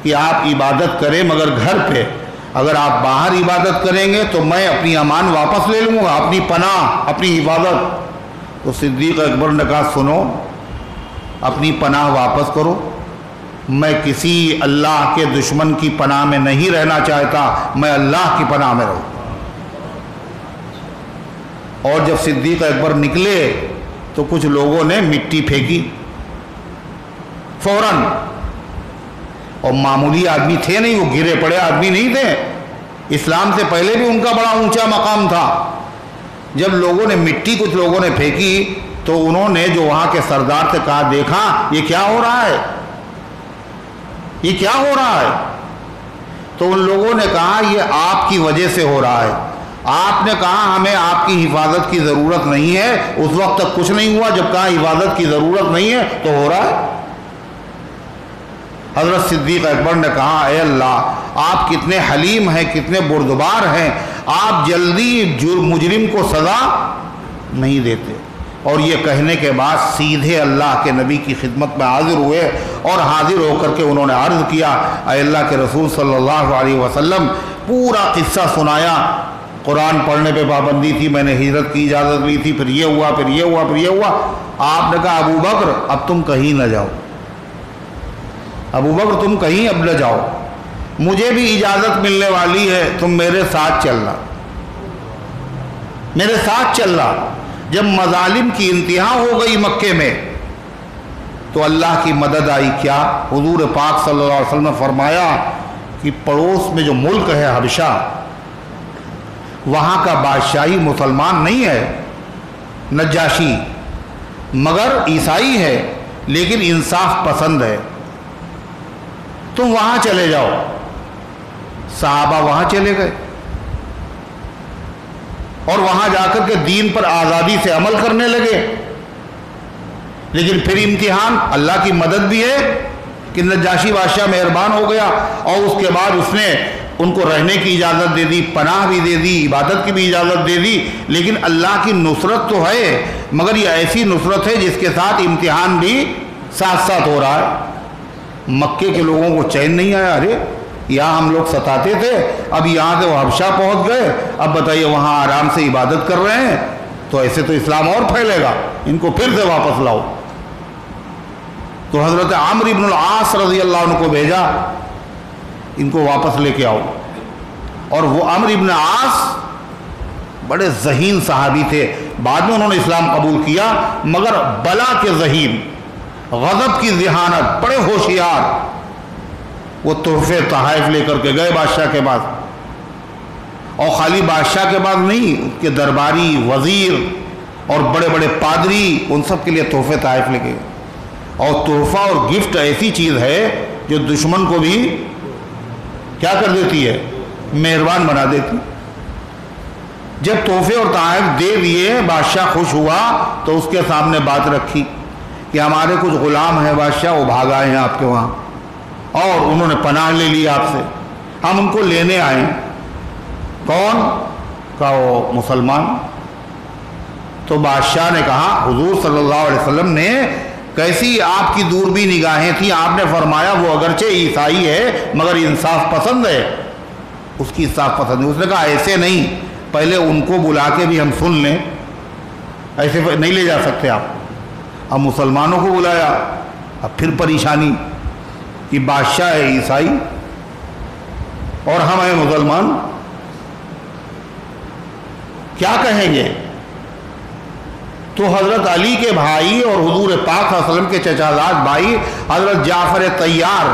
کہ آپ عبادت کریں مگر گھر پہ، اگر آپ باہر عبادت کریں گے تو میں اپنی امان واپس لے لوں گا، اپنی پناہ اپنی حفاظت۔ تو صدیق اکبر نے کہا سنو، اپنی پناہ واپس کرو، میں کسی اللہ کے دشمن کی پناہ میں نہیں رہنا چاہتا، میں اللہ کی پناہ میں رہوں۔ اور جب صدیق اکبر نکلے تو کچھ لوگوں نے مٹی پھینکی فوراً، اور معمولی آدمی تھے نہیں، وہ گرے پڑے آدمی نہیں تھے، اسلام سے پہلے بھی ان کا بڑا اونچا مقام تھا۔ جب لوگوں نے مٹی کچھ لوگوں نے پھینکی تو انہوں نے جو وہاں کے سردار سے کہا دیکھا یہ کیا ہو رہا ہے، یہ کیا ہو رہا ہے؟ تو ان لوگوں نے کہا یہ آپ کی وجہ سے ہو رہا ہے، آپ نے کہا ہمیں آپ کی حفاظت کی ضرورت نہیں ہے، اس وقت تک کچھ نہیں ہوا، جب کہا حفاظت کی ضرورت نہیں ہے تو ہو رہا ہے۔ حضرت صدیق اکبر نے کہا اے اللہ آپ کتنے حلیم ہیں، کتنے بردبار ہیں، آپ جلدی مجرم کو سزا نہیں دیتے۔ اور یہ کہنے کے بعد سیدھے اللہ کے نبی کی خدمت میں حاضر ہوئے اور حاضر ہو کر کے انہوں نے عرض کیا اے اللہ کے رسول صلی اللہ علیہ وسلم، پورا قصہ سنایا، قرآن پڑھنے پہ پابندی تھی، میں نے ہجرت کی اجازت لی تھی، پھر یہ ہوا پھر یہ ہوا پھر یہ ہوا۔ آپ نے کہا ابو بکر اب تم کہیں نہ جاؤ، ابو بکر تم کہیں اب نہ جاؤ، مجھے بھی اجازت ملنے والی ہے، تم میرے ساتھ چلنا، میرے ساتھ چلنا۔ جب مظالم کی انتہا ہو گئی مکے میں تو اللہ کی مدد آئی۔ کیا؟ حضور پاک صلی اللہ علیہ وسلم نے فرمایا کہ پڑوس میں جو ملک ہے حبشہ، وہاں کا بادشاہی مسلمان نہیں ہے، نجاشی، مگر عیسائی ہے، لیکن انصاف پسند ہے، تم وہاں چلے جاؤ۔ صحابہ وہاں چلے گئے اور وہاں جا کر کے دین پر آزادی سے عمل کرنے لگے۔ لیکن پھر امتحان، اللہ کی مدد بھی ہے کہ نجاشی بادشاہ مہربان ہو گیا، اور اس کے بعد اس نے ان کو رہنے کی اجازت دے دی، پناہ بھی دے دی، عبادت کی بھی اجازت دے دی۔ لیکن اللہ کی نصرت تو ہے، مگر یہ ایسی نصرت ہے جس کے ساتھ امتحان بھی ساتھ ساتھ ہو رہا ہے۔ مکے کے لوگوں کو چین نہیں آیا، ارے یہاں ہم لوگ ستاتے تھے، اب یہاں سے وہ حبشہ پہنچ گئے، اب بتائیے وہاں آرام سے عبادت کر رہے ہیں، تو ایسے تو اسلام اور پھیلے گا، ان کو پھر سے واپس لاؤ۔ تو حضرت عمرو بن العاص رضی اللہ عنہ کو بھیجا، ان کو واپس لے کے آؤ۔ اور وہ عمرو بن العاص بڑے ذہین صحابی تھے، بعد میں انہوں نے اسلام قبول کیا، مگر بلا کے ذہین، غضب کی ذہانت، بڑے ہوشیار۔ وہ تحفے تحائف لے کر کے گئے بادشاہ کے پاس، اور خالی بادشاہ کے پاس نہیں، اس کے درباری، وزیر اور بڑے بڑے پادری، ان سب کے لیے تحفے تحائف لے کے گئے۔ اور تحفہ اور گفٹ ایسی چیز ہے جو دشمن کو بھی کیا کر دیتی ہے؟ مہربان بنا دیتی۔ جب تحفے اور تحائف دے دیے، بادشاہ خوش ہوا تو اس کے سامنے بات رکھی کہ ہمارے کچھ غلام ہیں بادشاہ، وہ بھاگ آئے ہیں آپ کے وہاں، اور انہوں نے پناہ لے لی آپ سے، ہم ان کو لینے آئے۔ کون؟ کہا وہ مسلمان۔ تو بادشاہ نے کہا، حضور صلی اللہ علیہ وسلم نے کیسی آپ کی دوربی نگاہیں تھیں، آپ نے فرمایا وہ اگرچہ عیسائی ہے مگر انصاف پسند ہے، اس کی انصاف پسند ہے۔ اس نے کہا ایسے نہیں، پہلے ان کو بلا کے بھی ہم سن لیں، ایسے نہیں لے جا سکتے آپ۔ اب مسلمانوں کو بلایا، اب پھر پریشانی کہ بادشاہ ہے عیسائی اور ہم ہیں مسلمان، کیا کہیں گے؟ تو حضرت علی کے بھائی اور حضور پاک صلی اللہ علیہ وسلم کے چچا زاد بھائی حضرت جعفر طیار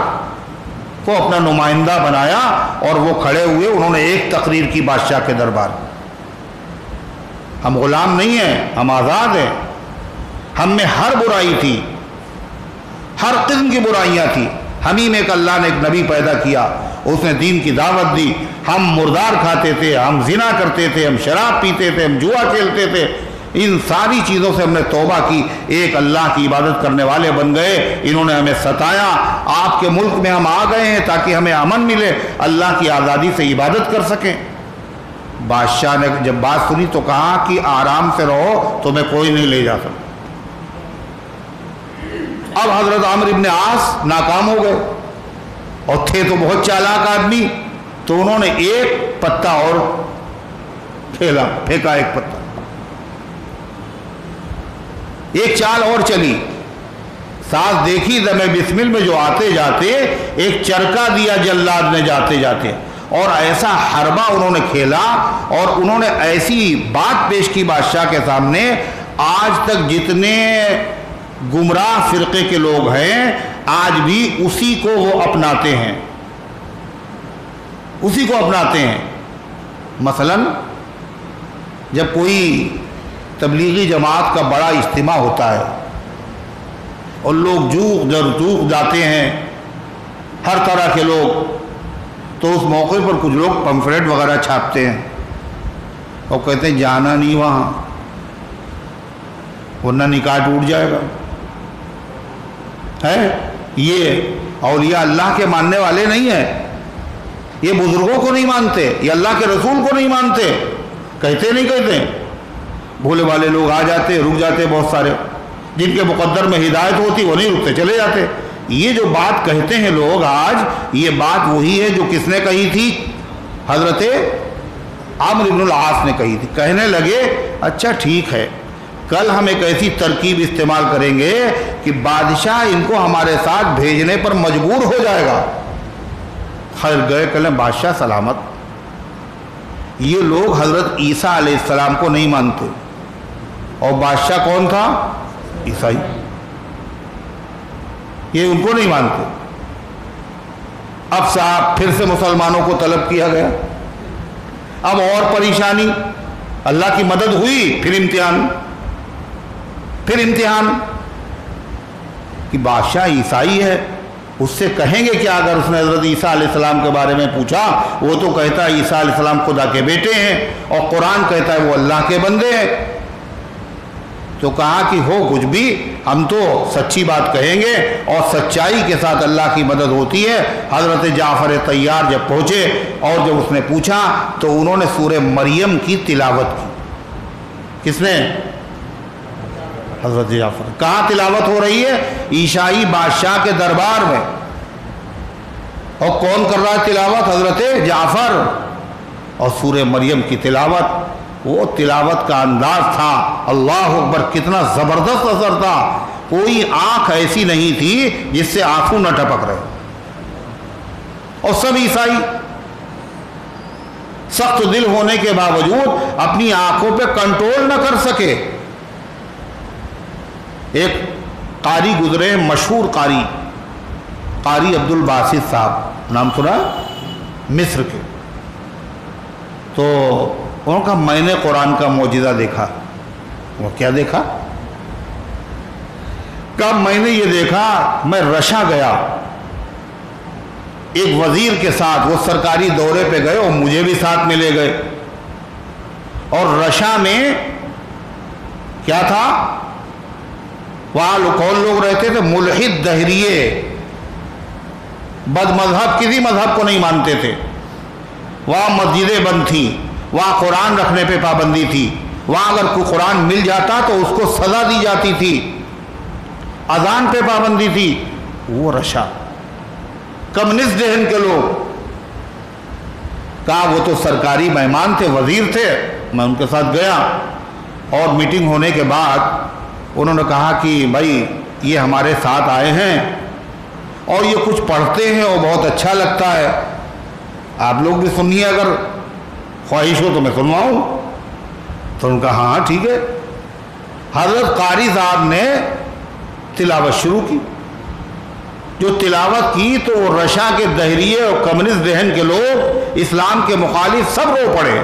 کو اپنا نمائندہ بنایا، اور وہ کھڑے ہوئے، انہوں نے ایک تقریر کی بادشاہ کے دربار۔ ہم غلام نہیں ہیں، ہم آزاد ہیں، ہم میں ہر برائی تھی، ہر قسم کی برائیاں تھی، ہم ہی میں ایک اللہ نے ایک نبی پیدا کیا، اس نے دین کی دعوت دی، ہم مردار کھاتے تھے، ہم زنا کرتے تھے، ہم شراب پیتے تھے، ہم جوا کھیلتے تھے، ان ساری چیزوں سے ہم نے توبہ کی، ایک اللہ کی عبادت کرنے والے بن گئے، انہوں نے ہمیں ستایا، آپ کے ملک میں ہم آ گئے ہیں تاکہ ہمیں امن ملے، اللہ کی آزادی سے عبادت کر سکیں۔ بادشاہ نے جب بات سنی تو کہا کہ آرام سے رہو، تمہیں کوئی نہیں لے جا سکتا۔ اب حضرت عمرو بن عاص ناکام ہو گئے، اور تھے تو بہت چالاک آدمی، تو انہوں نے ایک پتا اور پھینکا، ایک پتا، ایک چال اور چلی، ساز دیکھی دم بسمل میں جو آتے جاتے، ایک چرکا دیا جلاد نے جاتے جاتے، اور ایسا حربہ انہوں نے کھیلا، اور انہوں نے ایسی بات پیش کی بادشاہ کے سامنے، آج تک جتنے گمراہ فرقے کے لوگ ہیں آج بھی اسی کو وہ اپناتے ہیں، اسی کو اپناتے ہیں۔ مثلا جب کوئی تبلیغی جماعت کا بڑا اجتماع ہوتا ہے اور لوگ جوق در جوق جاتے ہیں، ہر طرح کے لوگ، تو اس موقع پر کچھ لوگ پمفلیٹ وغیرہ چھاپتے ہیں اور کہتے ہیں جانا نہیں وہاں ورنہ نکاح ٹوٹ جائے گا۔ ہے یہ اولیاء اللہ کے ماننے والے نہیں ہیں، یہ بزرگوں کو نہیں مانتے، یہ اللہ کے رسول کو نہیں مانتے، کہتے نہیں کہتے۔ بھولے والے لوگ آ جاتے، رک جاتے، بہت سارے جن کے مقدر میں ہدایت ہوتی وہ نہیں رکتے، چلے جاتے۔ یہ جو بات کہتے ہیں لوگ آج، یہ بات وہی ہے جو کس نے کہی تھی؟ حضرت عمرو بن العاص نے کہی تھی۔ کہنے لگے اچھا ٹھیک ہے، کل ہم ایک ایسی ترکیب استعمال کریں گے کہ بادشاہ ان کو ہمارے ساتھ بھیجنے پر مجبور ہو جائے گا، خیر گئے کلیں بادشاہ سلامت. یہ لوگ حضرت عیسیٰ علیہ السلام کو نہیں مانتے، اور بادشاہ کون تھا؟ عیسائی. یہ ان کو نہیں مانتے. اب صاحب پھر سے مسلمانوں کو طلب کیا گیا. اب اور پریشانی، اللہ کی مدد ہوئی، پھر امتحان کہ بادشاہ عیسائی ہے، اس سے کہیں گے کیا اگر اس نے حضرت عیسیٰ علیہ السلام کے بارے میں پوچھا؟ وہ تو کہتا ہے عیسیٰ علیہ السلام خدا کے بیٹے ہیں، اور قرآن کہتا ہے وہ اللہ کے بندے ہیں. تو کہا کہ ہو کچھ بھی، ہم تو سچی بات کہیں گے، اور سچائی کے ساتھ اللہ کی مدد ہوتی ہے. حضرت جعفر طیار جب پہنچے اور جب اس نے پوچھا تو انہوں نے سورہ مریم کی تلاوت کی. کس نے؟ حضرت جعفر. کہاں تلاوت ہو رہی ہے؟ عیسائی بادشاہ کے دربار میں. اور کون کر رہا ہے تلاوت؟ حضرت جعفر. اور سورہ مریم کی تلاوت، وہ تلاوت کا انداز تھا، اللہ اکبر، کتنا زبردست اثر تھا. کوئی آنکھ ایسی نہیں تھی جس سے آنسو نہ ٹپک رہے. اور سب عیسائی سخت دل ہونے کے باوجود اپنی آنکھوں پہ کنٹرول نہ کر سکے. ایک قاری گزرے، مشہور قاری عبد الباسط صاحب، نام سنا؟ مصر کے. تو انہوں نے کہا میں نے قرآن کا معجزہ دیکھا. وہ کیا دیکھا؟ کہا میں نے یہ دیکھا، میں رشا گیا ایک وزیر کے ساتھ، وہ سرکاری دورے پہ گئے اور مجھے بھی ساتھ میں لے گئے. اور رشا میں کیا تھا؟ وہاں کون لوگ رہتے تھے؟ ملحد، دہریے، بد مذہب، کسی مذہب کو نہیں مانتے تھے. وہاں مسجدیں بند تھیں، وہاں قرآن رکھنے پہ پابندی تھی، وہاں اگر کوئی قرآن مل جاتا تو اس کو سزا دی جاتی تھی، اذان پہ پابندی تھی. وہ رشا کمیونسٹ ذہن کے لوگ. کہا وہ تو سرکاری مہمان تھے، وزیر تھے. میں ان کے ساتھ گیا اور میٹنگ ہونے کے بعد انہوں نے کہا کہ بھائی یہ ہمارے ساتھ آئے ہیں اور یہ کچھ پڑھتے ہیں اور بہت اچھا لگتا ہے، آپ لوگ بھی سنیے، اگر خواہش ہو تو میں سنواؤں. تو ان کا ہاں ٹھیک ہے. حضرت قاری صاحب نے تلاوت شروع کی. جو تلاوت کی تو وہ رشا کے دہریے اور کمیونسٹ ذہن کے لوگ، اسلام کے مخالف، سب رو پڑے.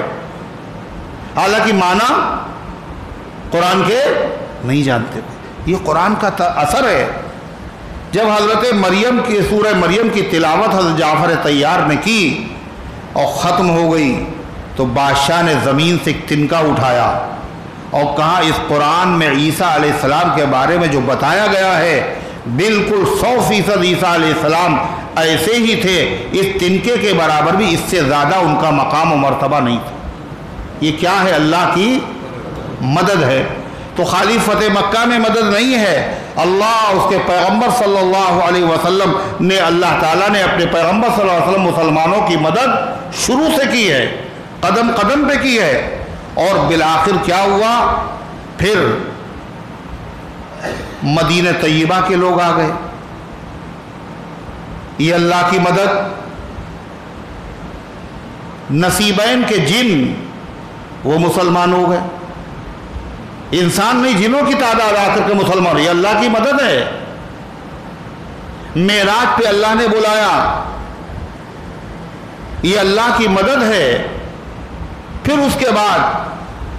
حالانکہ معنی قرآن کے نہیں جانتے. یہ قرآن کا اثر ہے. جب حضرت مریم کی سورہ مریم کی تلاوت حضرت جعفر طیار نے کی اور ختم ہو گئی تو بادشاہ نے زمین سے ایک تنکا اٹھایا اور کہا اس قرآن میں عیسیٰ علیہ السلام کے بارے میں جو بتایا گیا ہے بالکل 100% عیسیٰ علیہ السلام ایسے ہی تھے. اس تنکے کے برابر بھی، اس سے زیادہ ان کا مقام و مرتبہ نہیں تھا. یہ کیا ہے؟ اللہ کی مدد ہے. تو خالی فتح مکہ میں مدد نہیں ہے، اللہ اس کے پیغمبر صلی اللہ علیہ وسلم نے، اللہ تعالیٰ نے اپنے پیغمبر صلی اللہ علیہ وسلم مسلمانوں کی مدد شروع سے کی ہے، قدم قدم پہ کی ہے. اور بالآخر کیا ہوا؟ پھر مدینہ طیبہ کے لوگ آ گئے. یہ اللہ کی مدد. نصیبین کے جن وہ مسلمان ہو گئے. انسان نہیں، جنوں کی تعداد آ کر کے مسلمان. یہ اللہ کی مدد ہے. معراج پہ اللہ نے بلایا، یہ اللہ کی مدد ہے. پھر اس کے بعد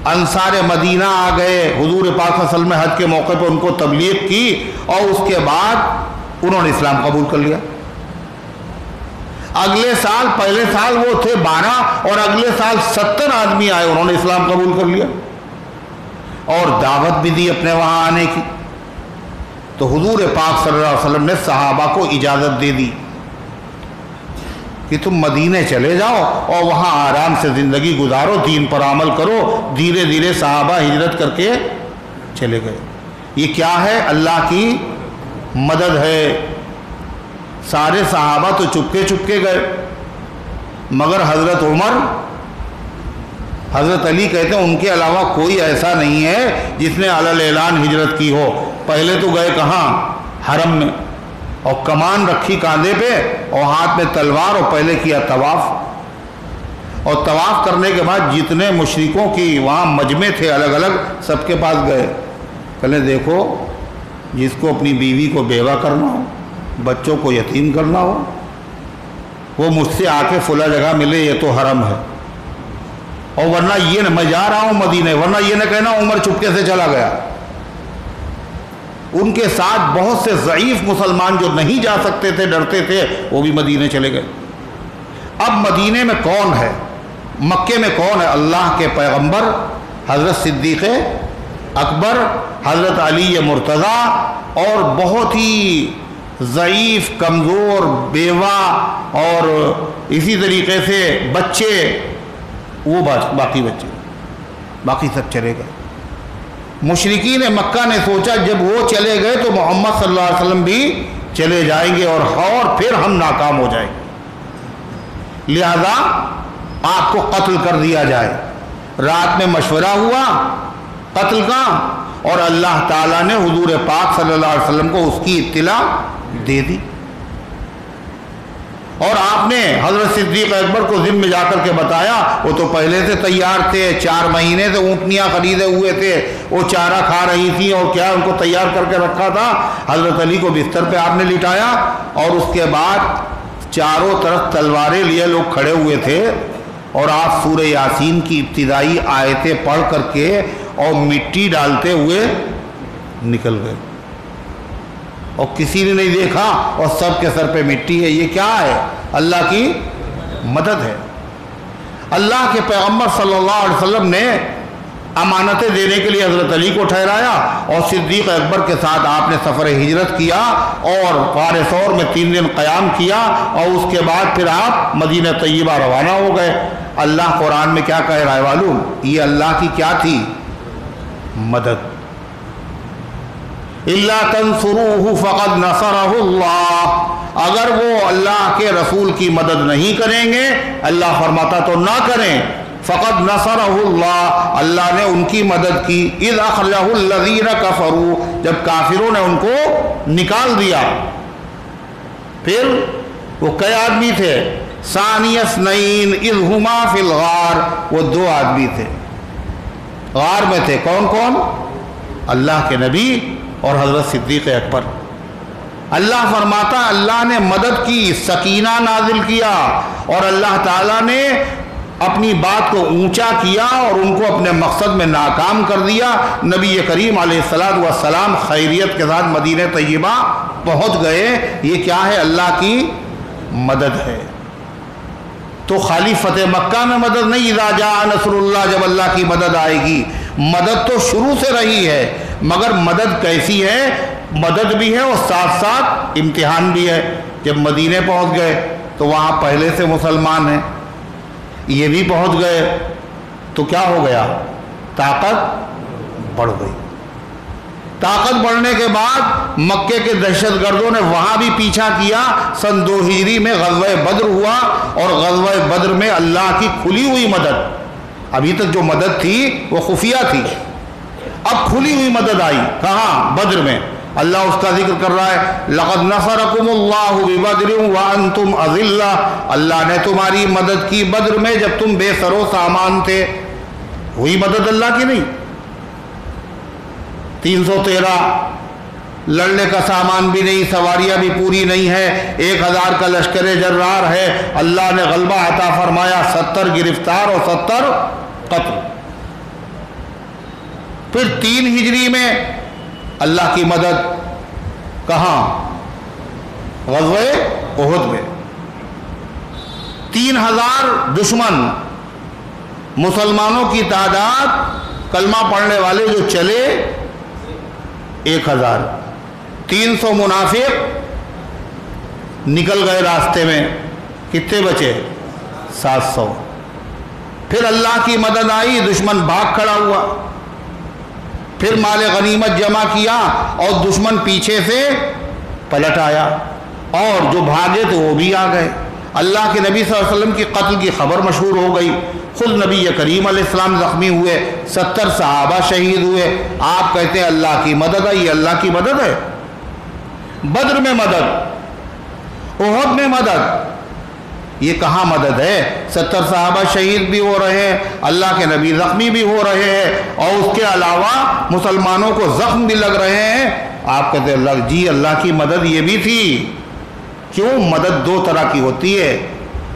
انصار مدینہ آ گئے، حضور پاک صلی اللہ علیہ وسلم حج کے موقع پہ ان کو تبلیغ کی اور اس کے بعد انہوں نے اسلام قبول کر لیا. اگلے سال، پہلے سال وہ تھے 12 اور اگلے سال 70 آدمی آئے، انہوں نے اسلام قبول کر لیا اور دعوت بھی دی اپنے وہاں آنے کی. تو حضور پاک صلی اللہ علیہ وسلم نے صحابہ کو اجازت دے دی کہ تم مدینے چلے جاؤ اور وہاں آرام سے زندگی گزارو، دین پر عمل کرو. دھیرے دھیرے صحابہ ہجرت کر کے چلے گئے. یہ کیا ہے؟ اللہ کی مدد ہے. سارے صحابہ تو چپکے چپکے گئے، مگر حضرت عمر، حضرت علی کہتے ہیں ان کے علاوہ کوئی ایسا نہیں ہے جس نے علی الاعلان ہجرت کی ہو. پہلے تو گئے کہاں؟ حرم میں. اور کمان رکھی کاندھے پہ اور ہاتھ میں تلوار، اور پہلے کیا طواف، اور طواف کرنے کے بعد جتنے مشرکوں کی وہاں مجمع تھے الگ الگ، سب کے پاس گئے، کہنے دیکھو جس کو اپنی بیوی کو بیوہ کرنا ہو، بچوں کو یتیم کرنا ہو، وہ مجھ سے آ کے فلاں جگہ ملے، یہ تو حرم ہے، اور ورنہ یہ نہ میں جا رہا ہوں مدینہ، ورنہ یہ نہ کہنا عمر چپکے سے چلا گیا۔ ان کے ساتھ بہت سے ضعیف مسلمان جو نہیں جا سکتے تھے، ڈرتے تھے، وہ بھی مدینے چلے گئے۔ اب مدینے میں کون ہے، مکے میں کون ہے؟ اللہ کے پیغمبر حضرت صدیق اکبر، حضرت علی مرتضیٰ، اور بہت ہی ضعیف، کمزور، بیوہ، اور اسی طریقے سے بچے، وہ باقی بچے، باقی سب چلے گئے۔ مشرکین مکہ نے سوچا جب وہ چلے گئے تو محمد صلی اللہ علیہ وسلم بھی چلے جائیں گے، اور پھر ہم ناکام ہو جائیں گے، لہذا آپ کو قتل کر دیا جائے۔ رات میں مشورہ ہوا قتل کا، اور اللہ تعالیٰ نے حضور پاک صلی اللہ علیہ وسلم کو اس کی اطلاع دے دی، اور آپ نے حضرت صدیق اکبر کو ذمہ میں جا کر کے بتایا۔ وہ تو پہلے سے تیار تھے، 4 مہینے سے اونٹنیاں خریدے ہوئے تھے، وہ چارہ کھا رہی تھی، اور کیا ان کو تیار کر کے رکھا تھا۔ حضرت علی کو بستر پہ آپ نے لٹایا، اور اس کے بعد چاروں طرف تلواریں لیے لوگ کھڑے ہوئے تھے، اور آپ سورہ یاسین کی ابتدائی آیتیں پڑھ کر کے اور مٹی ڈالتے ہوئے نکل گئے، اور کسی نے نہیں دیکھا، اور سب کے سر پہ مٹی ہے۔ یہ کیا ہے؟ اللہ کی مدد ہے۔ اللہ کے پیغمبر صلی اللہ علیہ وسلم نے امانتیں دینے کے لیے حضرت علی کو ٹھہرایا، اور صدیق اکبر کے ساتھ آپ نے سفر ہجرت کیا، اور غار ثور میں 3 دن قیام کیا، اور اس کے بعد پھر آپ مدینہ طیبہ روانہ ہو گئے۔ اللہ قرآن میں کیا کہہ رہا ہے معلوم؟ یہ اللہ کی کیا تھی؟ مدد۔ اِلَّا تَنْصُرُوهُ فَقَدْ نَصَرَهُ اللَّهُ، اگر وہ اللہ کے رسول کی مدد نہیں کریں گے، اللہ فرماتا تو نہ کریں، فقد نصرہ اللہ، اللہ نے ان کی مدد کی۔ اذ اخرجہ الذین کفروا، جب کافروں نے ان کو نکال دیا۔ پھر وہ کئی آدمی تھے؟ ثانی اثنین اذ ہما فی الغار، وہ 2 آدمی تھے، غار میں تھے۔ کون کون؟ اللہ کے نبی اور حضرت صدیق اکبر۔ اللہ فرماتا اللہ نے مدد کی، سکینہ نازل کیا، اور اللہ تعالیٰ نے اپنی بات کو اونچا کیا اور ان کو اپنے مقصد میں ناکام کر دیا۔ نبی کریم علیہ السلام خیریت کے ساتھ مدینہ طیبہ پہنچ گئے۔ یہ کیا ہے؟ اللہ کی مدد ہے۔ تو خالی فتح مکہ میں مدد نہیں، اذا جاء نصر اللہ، جب اللہ کی مدد آئے گی۔ مدد تو شروع سے رہی ہے، مگر مدد کیسی ہے؟ مدد بھی ہے اور ساتھ ساتھ امتحان بھی ہے۔ جب مدینے پہنچ گئے تو وہاں پہلے سے مسلمان ہیں، یہ بھی پہنچ گئے، تو کیا ہو گیا؟ طاقت بڑھ گئی۔ طاقت بڑھنے کے بعد مکے کے دہشت گردوں نے وہاں بھی پیچھا کیا۔ سن 2 ہجری میں غزوہ بدر ہوا، اور غزوہ بدر میں اللہ کی کھلی ہوئی مدد، ابھی تک جو مدد تھی وہ خفیہ تھی، اب کھلی ہوئی مدد آئی۔ کہاں؟ بدر میں۔ اللہ اس کا ذکر کر رہا ہے، لَقَدْ نَصَرَكُمُ اللَّهُ بِبَدْرٍ وَأَنْتُمْ أَذِلَّةٌ، اللہ نے تمہاری مدد کی بدر میں جب تم بے سر و سامان تھے۔ ہوئی مدد اللہ کی نہیں؟ 313 لڑنے کا سامان بھی نہیں، سواریاں بھی پوری نہیں ہے، 1000 کا لشکر جرار ہے، اللہ نے غلبہ عطا فرمایا، 70 گرفتار اور 70 قتل۔ پھر 3 ہجری میں اللہ کی مدد کہاں؟ غزوہ احد میں۔ 3000 دشمن، مسلمانوں کی تعداد کلمہ پڑھنے والے جو چلے 1000، 300 منافق نکل گئے راستے میں، کتنے بچے؟ 700۔ پھر اللہ کی مدد آئی، دشمن بھاگ کھڑا ہوا، پھر مال غنیمت جمع کیا، اور دشمن پیچھے سے پلٹ آیا، اور جو بھاگے تھے وہ بھی آ گئے۔ اللہ کے نبی صلی اللہ علیہ وسلم کی قتل کی خبر مشہور ہو گئی، خود نبی کریم علیہ السلام زخمی ہوئے، 70 صحابہ شہید ہوئے۔ آپ کہتے ہیں اللہ کی مدد ہے، یہ اللہ کی مدد ہے؟ بدر میں مدد، احد میں مدد، یہ کہاں مدد ہے؟ 70 صحابہ شہید بھی ہو رہے ہیں، اللہ کے نبی زخمی بھی ہو رہے ہیں، اور اس کے علاوہ مسلمانوں کو زخم بھی لگ رہے ہیں۔ آپ کہتے ہیں اللہ جی اللہ کی مدد یہ بھی تھی۔ کیوں؟ مدد دو طرح کی ہوتی ہے،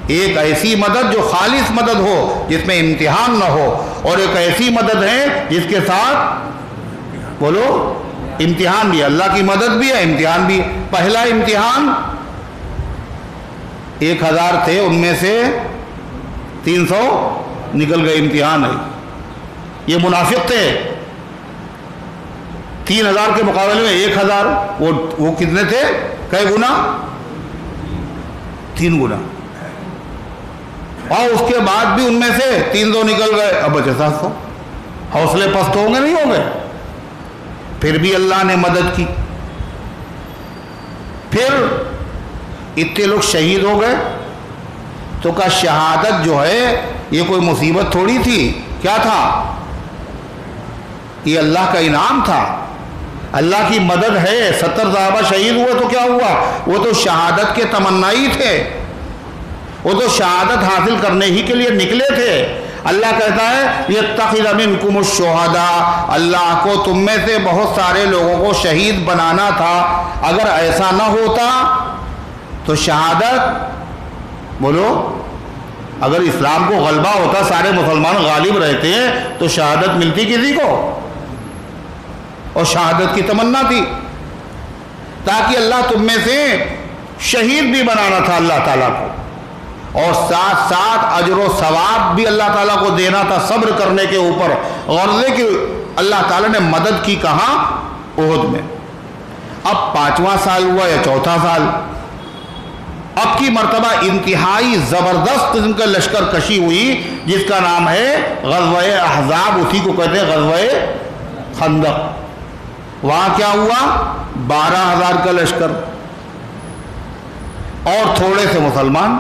ایک ایسی مدد جو خالص مدد ہو جس میں امتحان نہ ہو، اور ایک ایسی مدد ہے جس کے ساتھ بولو امتحان بھی، اللہ کی مدد بھی ہے امتحان بھی۔ پہلا امتحان 1000 تھے، ان میں سے 300 نکل گئے، امتحان ہے۔ یہ منافق تھے، 3000 کے مقابلے میں 1000، وہ کتنے تھے؟ کئے گنا؟ 3 گنا۔ اور اس کے بعد بھی ان میں سے 300 نکل گئے، اب بچے 700۔ حوصلے پست ہوں گے نہیں ہوں گے؟ پھر بھی اللہ نے مدد کی، پھر اتنے لوگ شہید ہو گئے۔ تو کا شہادت جو ہے یہ کوئی مصیبت تھوڑی تھی، کیا تھا؟ یہ اللہ کا انعام تھا، اللہ کی مدد ہے۔ 70 صحابہ شہید ہوئے تو کیا ہوا؟ وہ تو شہادت کے تمنائی تھے، وہ تو شہادت حاصل کرنے ہی کے لیے نکلے تھے۔ اللہ کہتا ہے یتخذ منکم الشہداء، اللہ کو تم میں سے بہت سارے لوگوں کو شہید بنانا تھا۔ اگر ایسا نہ ہوتا تو شہادت بولو، اگر اسلام کو غلبہ ہوتا، سارے مسلمان غالب رہتے ہیں، تو شہادت ملتی کسی کو؟ اور شہادت کی تمنا تھی، تاکہ اللہ تم میں سے شہید بھی بنانا تھا اللہ تعالیٰ کو، اور ساتھ ساتھ اجر و ثواب بھی اللہ تعالیٰ کو دینا تھا صبر کرنے کے اوپر۔ غرض کہ اللہ تعالیٰ نے مدد کی کہاں؟ احد میں۔ اب 5واں سال ہوا یا 4تھا سال، اب کی مرتبہ انتہائی زبردست قسم کا لشکر کشی ہوئی جس کا نام ہے غزوہ احزاب، اسی کو کہتے ہیں غزوہ خندق۔ وہاں کیا ہوا؟ 12000 کا لشکر اور تھوڑے سے مسلمان۔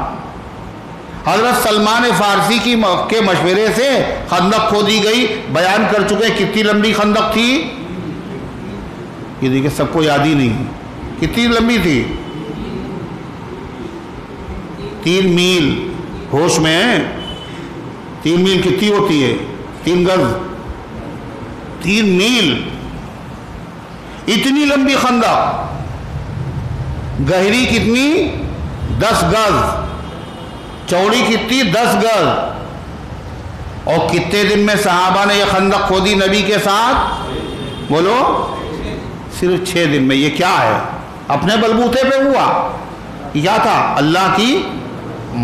حضرت سلمان فارسی کے مشورے سے خندق کھودی گئی، بیان کر چکے کتنی لمبی خندق تھی، یہ دیکھیں سب کو یاد ہی نہیں کتنی لمبی تھی، 3 میل۔ ہوش میں 3 میل کتنی ہوتی ہے؟ 3 گز، 3 میل، اتنی لمبی خندق۔ گہری کتنی؟ 10 گز، چوڑی کتنی؟ 10 گز۔ اور کتنے دن میں صحابہ نے یہ خندق کھودی نبی کے ساتھ؟ بولو، صرف 6 دن میں۔ یہ کیا ہے؟ اپنے بلبوتے پہ ہوا؟ کیا تھا؟ اللہ کی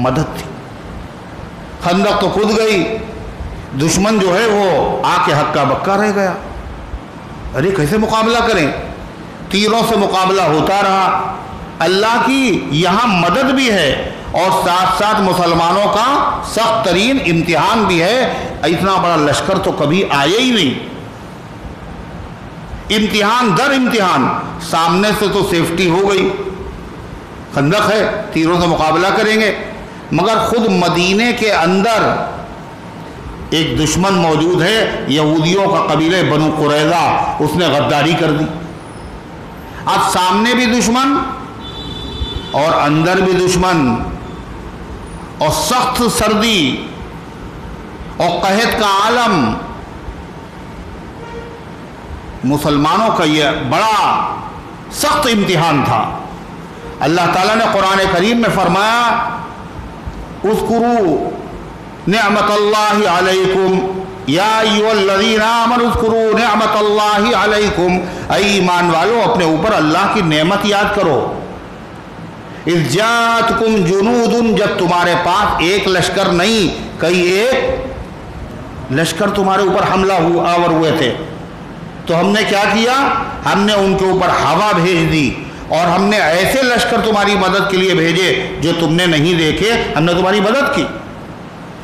مدد تھی۔ خندق تو کھود گئی، دشمن جو ہے وہ آ کے ہکا بکا رہ گیا۔ ارے کیسے مقابلہ کریں؟ تیروں سے مقابلہ ہوتا رہا۔ اللہ کی یہاں مدد بھی ہے اور ساتھ ساتھ مسلمانوں کا سخت ترین امتحان بھی ہے۔ اتنا بڑا لشکر تو کبھی آیا ہی نہیں، امتحان در امتحان۔ سامنے سے تو سیفٹی ہو گئی، خندق ہے، تیروں سے مقابلہ کریں گے، مگر خود مدینے کے اندر ایک دشمن موجود ہے، یہودیوں کا قبیلہ بنو قریظہ، اس نے غداری کر دی۔ اب سامنے بھی دشمن اور اندر بھی دشمن، اور سخت سردی اور قحط کا عالم۔ مسلمانوں کا یہ بڑا سخت امتحان تھا۔ اللہ تعالیٰ نے قرآن کریم میں فرمایا اذکروا نعمت اللہ علیکم یا ایھا الذین آمنوا اذکروا نعمت اللہ علیکم، اے ایمان والو اپنے اوپر اللہ کی نعمت یاد کرو۔ اذ جاءتکم جنود، جب تمہارے پاس ایک لشکر نہیں کئی ایک لشکر تمہارے اوپر حملہ آور ہوئے تھے، تو ہم نے کیا کیا؟ ہم نے ان کے اوپر ہوا بھیج دی، اور ہم نے ایسے لشکر تمہاری مدد کے لیے بھیجے جو تم نے نہیں دیکھے، ہم نے تمہاری مدد کی۔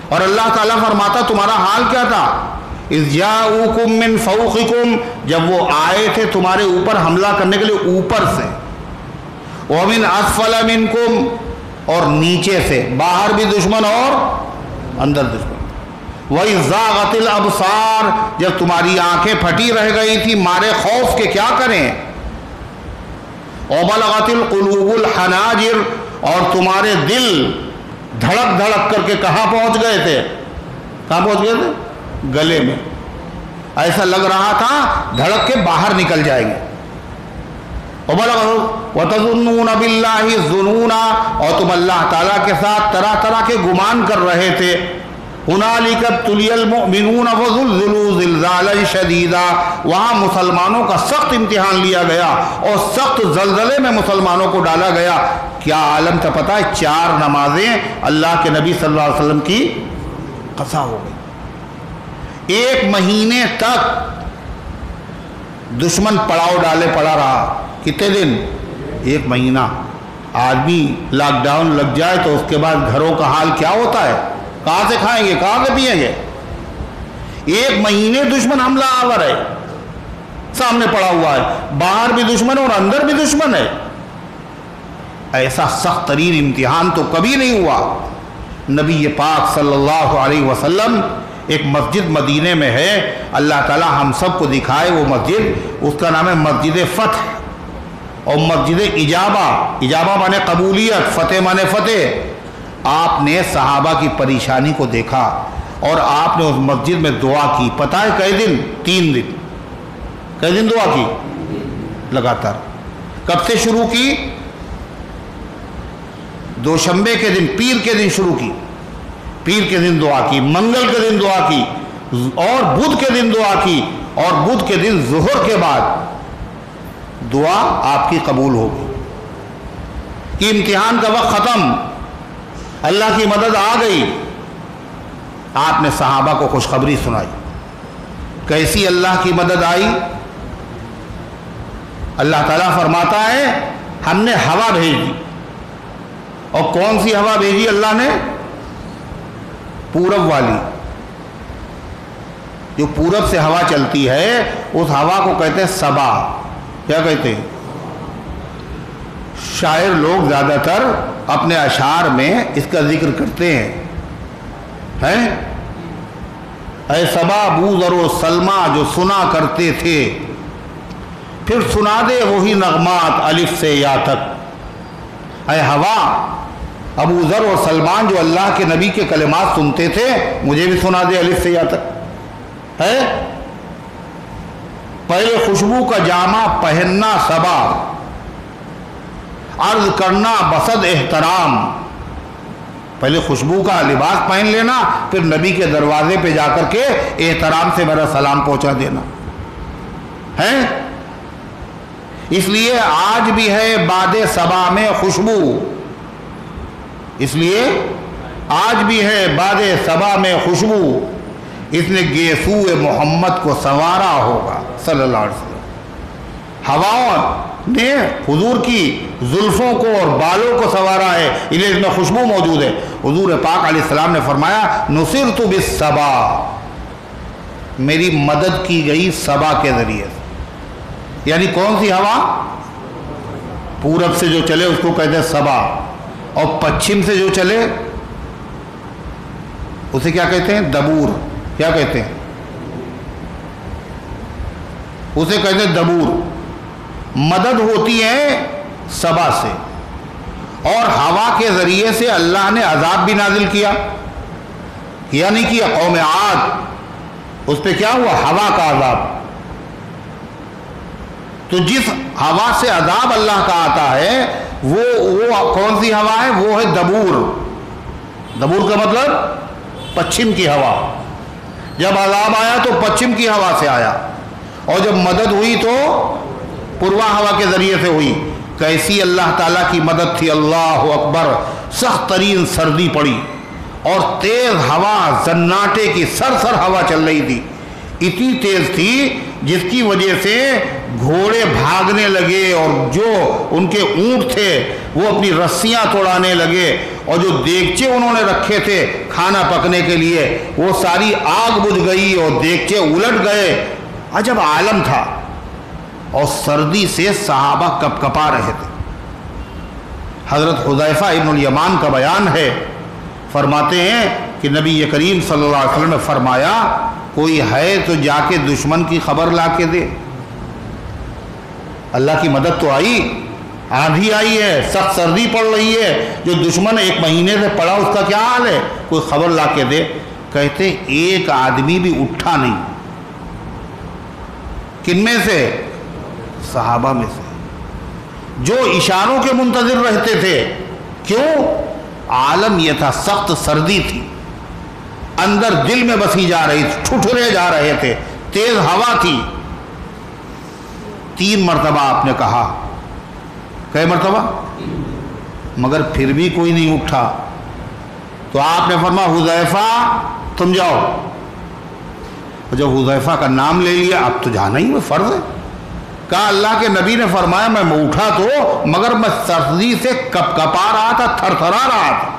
اور اللہ تعالیٰ فرماتا تمہارا حال کیا تھا؟ اذ جاءوکم من فوقکم، جب وہ آئے تھے تمہارے اوپر حملہ کرنے کے لیے اوپر سے، ومن اسفل منکم، اور نیچے سے، باہر بھی دشمن اور اندر دشمن۔ وَإِذْ زَاغَتِ الْأَبْصَارُ، جب تمہاری آنکھیں پھٹی رہ گئی تھی مارے خوف کے کیا کریں۔ وَبَلَغَتِ الْقُلُوبُ الْحَنَاجِرَ، اور تمہارے دل دھڑک دھڑک کر کے کہاں پہنچ گئے تھے؟ کہاں پہنچ گئے تھے؟ گلے میں. ایسا لگ رہا تھا دھڑک کے باہر نکل جائیں گے. وَتَظُنُّونَ بِاللَّهِ الظُّنُونَ، اور تم اللہ تعالیٰ کے ساتھ طرح طرح کے گمان کر رہے تھے. هُنَالِكَ ابْتُلِيَ الْمُؤْمِنُونَ وَزُلْزِلُوا زِلْزَالًا شَدِيدًا، وہاں مسلمانوں کا سخت امتحان لیا گیا اور سخت زلزلے میں مسلمانوں کو ڈالا گیا. کیا عالم تھا پتہ ہے؟ 4 نمازیں اللہ کے نبی صلی اللہ علیہ وسلم کی قضا ہو گئی. 1 مہینے تک دشمن پڑاؤ ڈالے پڑا رہا. کتنے دن؟ 1 مہینہ. آدمی لاک ڈاؤن لگ جائے تو اس کے بعد گھروں کا حال کیا ہوتا ہے؟ کہاں سے کھائیں گے، کہاں سے پئیں گے؟ 1 مہینے دشمن حملہ آور ہے، سامنے پڑا ہوا ہے. باہر بھی دشمن ہے اور اندر بھی دشمن ہے. ایسا سخت ترین امتحان تو کبھی نہیں ہوا. نبی پاک صلی اللہ علیہ وسلم ایک مسجد مدینے میں ہے، اللہ تعالی ہم سب کو دکھائے وہ مسجد. اس کا نام ہے مسجد فتح اور مسجد اجابہ. اجابہ مانے قبولیت، فتح مانے فتح. آپ نے صحابہ کی پریشانی کو دیکھا اور آپ نے اس مسجد میں دعا کی. پتہ ہے کئی دن؟ 3 دن. کئی دن دعا کی؟ لگاتار. کب سے شروع کی؟ دوشنبے کے دن، پیر کے دن شروع کی. پیر کے دن دعا کی، منگل کے دن دعا کی اور بدھ کے دن دعا کی، اور بدھ کے دن ظہر کے بعد دعا آپ کی قبول ہوگی. کہ امتحان کا وقت ختم، اللہ کی مدد آ گئی. آپ نے صحابہ کو خوشخبری سنائی. کیسی اللہ کی مدد آئی؟ اللہ تعالیٰ فرماتا ہے ہم نے ہوا بھیجی. اور کون سی ہوا بھیجی اللہ نے؟ پورب والی. جو پورب سے ہوا چلتی ہے اس ہوا کو کہتے ہیں صبا. کیا کہتے ہیں؟ شاعر لوگ زیادہ تر اپنے اشعار میں اس کا ذکر کرتے ہیں. اے صبا بوذر و سلمہ جو سنا کرتے تھے، پھر سنا دے وہی نغمات الف سے یا تک. اے ہوا، ابو ذر اور سلمان جو اللہ کے نبی کے کلمات سنتے تھے، مجھے بھی سنا دے الف سے یا تک. ہے پہلے خوشبو کا جامہ پہننا صبا، عرض کرنا بسد احترام. پہلے خوشبو کا لباس پہن لینا، پھر نبی کے دروازے پہ جا کر کے احترام سے میرا سلام پہنچا دینا ہے. اس لیے آج بھی ہے باد صبا میں خوشبو. اس لیے آج بھی ہے باد صبا میں خوشبو. اس نے گیسو محمد کو سنوارا ہوگا صلی اللہ علیہ وسلم. ہواؤں نے حضور کی زلفوں کو اور بالوں کو سنوارا ہے، اس لیے اس میں خوشبو موجود ہے. حضور پاک علیہ السلام نے فرمایا نصرت بالصبا، میری مدد کی گئی صبا کے ذریعے سے. یعنی کون سی ہوا؟ پورب سے جو چلے اس کو کہتے ہیں صبا، اور پچھم سے جو چلے اسے کیا کہتے ہیں؟ دبور. کیا کہتے ہیں؟ اسے کہتے ہیں دبور. مدد ہوتی ہے صبا سے. اور ہوا کے ذریعے سے اللہ نے عذاب بھی نازل کیا نہیں کیا؟ قوم عاد، اس پہ کیا ہوا؟ ہوا کا عذاب. تو جس ہوا سے عذاب اللہ کا آتا ہے وہ کون سی ہوا ہے؟ وہ ہے دبور. دبور کا مطلب پچھم کی ہوا. جب عذاب آیا تو پچھم کی ہوا سے آیا، اور جب مدد ہوئی تو پوروا ہوا کے ذریعے سے ہوئی. کیسی اللہ تعالیٰ کی مدد تھی! اللہ اکبر. سخت ترین سردی پڑی اور تیز ہوا، زناٹے کی سر ہوا چل رہی تھی. اتنی تیز تھی جس کی وجہ سے گھوڑے بھاگنے لگے، اور جو ان کے اونٹ تھے وہ اپنی رسیاں توڑانے لگے، اور جو دیگچے انہوں نے رکھے تھے کھانا پکنے کے لیے وہ ساری آگ بجھ گئی اور دیگچے الٹ گئے. عجب عالم تھا. اور سردی سے صحابہ کپ کپا رہے تھے. حضرت حذیفہ ابن الیمان کا بیان ہے، فرماتے ہیں کہ نبی کریم صلی اللہ علیہ وسلم نے فرمایا کوئی ہے تو جا کے دشمن کی خبر لا کے دے. اللہ کی مدد تو آئی آندھی آئی ہے، سخت سردی پڑ رہی ہے، جو دشمن 1 مہینے سے پڑا اس کا کیا حال ہے، کوئی خبر لا کے دے۔ کہتے ایک آدمی بھی اٹھا نہیں۔ کن میں سے؟ صحابہ میں سے، جو اشاروں کے منتظر رہتے تھے۔ کیوں؟ عالم یہ تھا، سخت سردی تھی، اندر دل میں بسی جا رہی تھی، ٹھٹھرے جا رہے تھے، تیز ہوا تھی۔ 3 مرتبہ آپ نے کہا، کئی مرتبہ؟ مگر پھر بھی کوئی نہیں اٹھا۔ تو آپ نے فرمایا حذیفہ تم جاؤ۔ جب حذیفہ کا نام لے لیا، اب تو جانا ہی فرض ہے۔ کہا اللہ کے نبی نے فرمایا میں اٹھا تو، مگر میں سردی سے کپکپا رہا تھا، تھر تھرا رہا تھا۔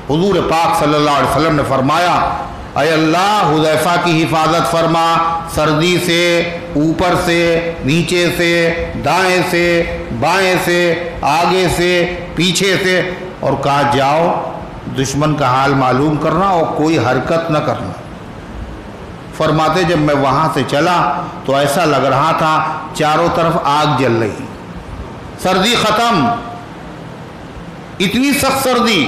حضور پاک صلی اللہ علیہ وسلم نے فرمایا اے اللہ حذیفہ کی حفاظت فرما، سردی سے، اوپر سے، نیچے سے، دائیں سے، بائیں سے، آگے سے، پیچھے سے، اور کہا جاؤ دشمن کا حال معلوم کرنا اور کوئی حرکت نہ کرنا۔ فرماتے جب میں وہاں سے چلا تو ایسا لگ رہا تھا چاروں طرف آگ جل رہی، سردی ختم، اتنی سخت سردی،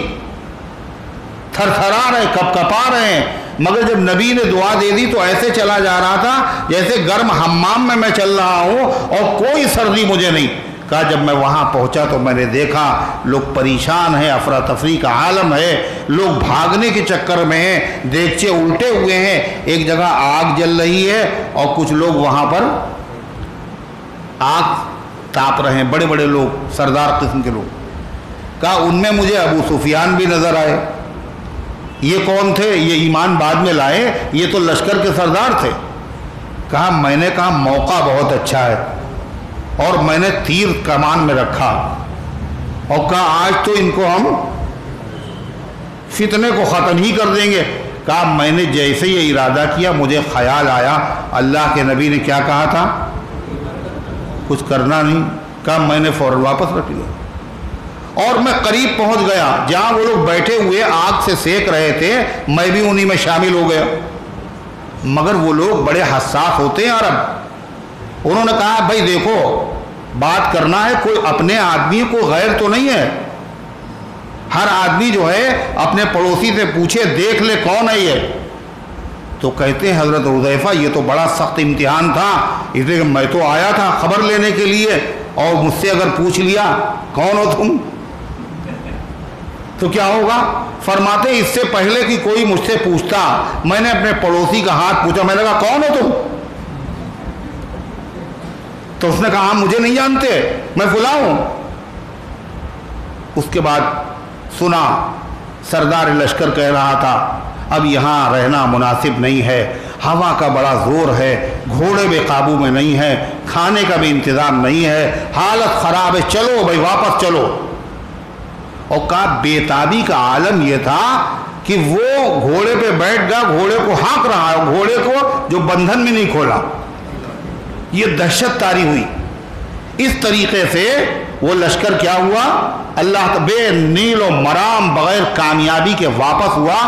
تھر تھرا رہے، کپکپا رہے ہیں، مگر جب نبی نے دعا دے دی تو ایسے چلا جا رہا تھا جیسے گرم حمام میں چل رہا ہوں اور کوئی سردی مجھے نہیں۔ کہا جب میں وہاں پہنچا تو میں نے دیکھا لوگ پریشان ہیں، افراتفری کا عالم ہے، لوگ بھاگنے کے چکر میں ہیں، دیگچے الٹے ہوئے ہیں، ایک جگہ آگ جل رہی ہے اور کچھ لوگ وہاں پر آگ تاپ رہے ہیں، بڑے بڑے لوگ، سردار قسم کے لوگ۔ کہا ان میں مجھے ابو سفیان بھی نظر آئے۔ یہ کون تھے؟ یہ ایمان بعد میں لائے، یہ تو لشکر کے سردار تھے۔ کہا میں نے کہا موقع بہت اچھا ہے، اور میں نے تیر کمان میں رکھا اور کہا آج تو ان کو ہم فتنے کو ختم ہی کر دیں گے۔ کہا میں نے جیسے یہ ارادہ کیا مجھے خیال آیا اللہ کے نبی نے کیا کہا تھا، کچھ کرنا نہیں۔ کہا میں نے فوراً واپس رکھ لیا، اور میں قریب پہنچ گیا جہاں وہ لوگ بیٹھے ہوئے آگ سے سیک رہے تھے، میں بھی انہی میں شامل ہو گیا۔ مگر وہ لوگ بڑے حساس ہوتے ہیں عرب، انہوں نے کہا بھائی دیکھو بات کرنا ہے، کوئی اپنے آدمی کو غیر تو نہیں ہے، ہر آدمی جو ہے اپنے پڑوسی سے پوچھے دیکھ لے کون ہے یہ۔ تو کہتے ہیں حضرت حذیفہ یہ تو بڑا سخت امتحان تھا، اس لیے میں تو آیا تھا خبر لینے کے لیے، اور مجھ سے اگر پوچھ لیا کون ہو تم تو کیا ہوگا؟ فرماتے اس سے پہلے کہ کوئی مجھ سے پوچھتا میں نے اپنے پڑوسی کا ہاتھ پوچھا، میں نے کہا کون ہو تم؟ تو اس نے کہا ہم مجھے نہیں جانتے، میں فلاں ہوں۔ اس کے بعد سنا سردار لشکر کہہ رہا تھا اب یہاں رہنا مناسب نہیں ہے، ہوا کا بڑا زور ہے، گھوڑے بے قابو میں نہیں ہے، کھانے کا بھی انتظام نہیں ہے، حالت خراب ہے، چلو بھائی واپس چلو۔ اور کہا بےتابی کا عالم یہ تھا کہ وہ گھوڑے پہ بیٹھ گیا، گھوڑے کو ہانک رہا ہے، گھوڑے کو جو بندھن میں نہیں کھولا، یہ دہشت طاری ہوئی۔ اس طریقے سے وہ لشکر کیا ہوا، اللہ بے نیل و مرام بغیر کامیابی کے واپس ہوا،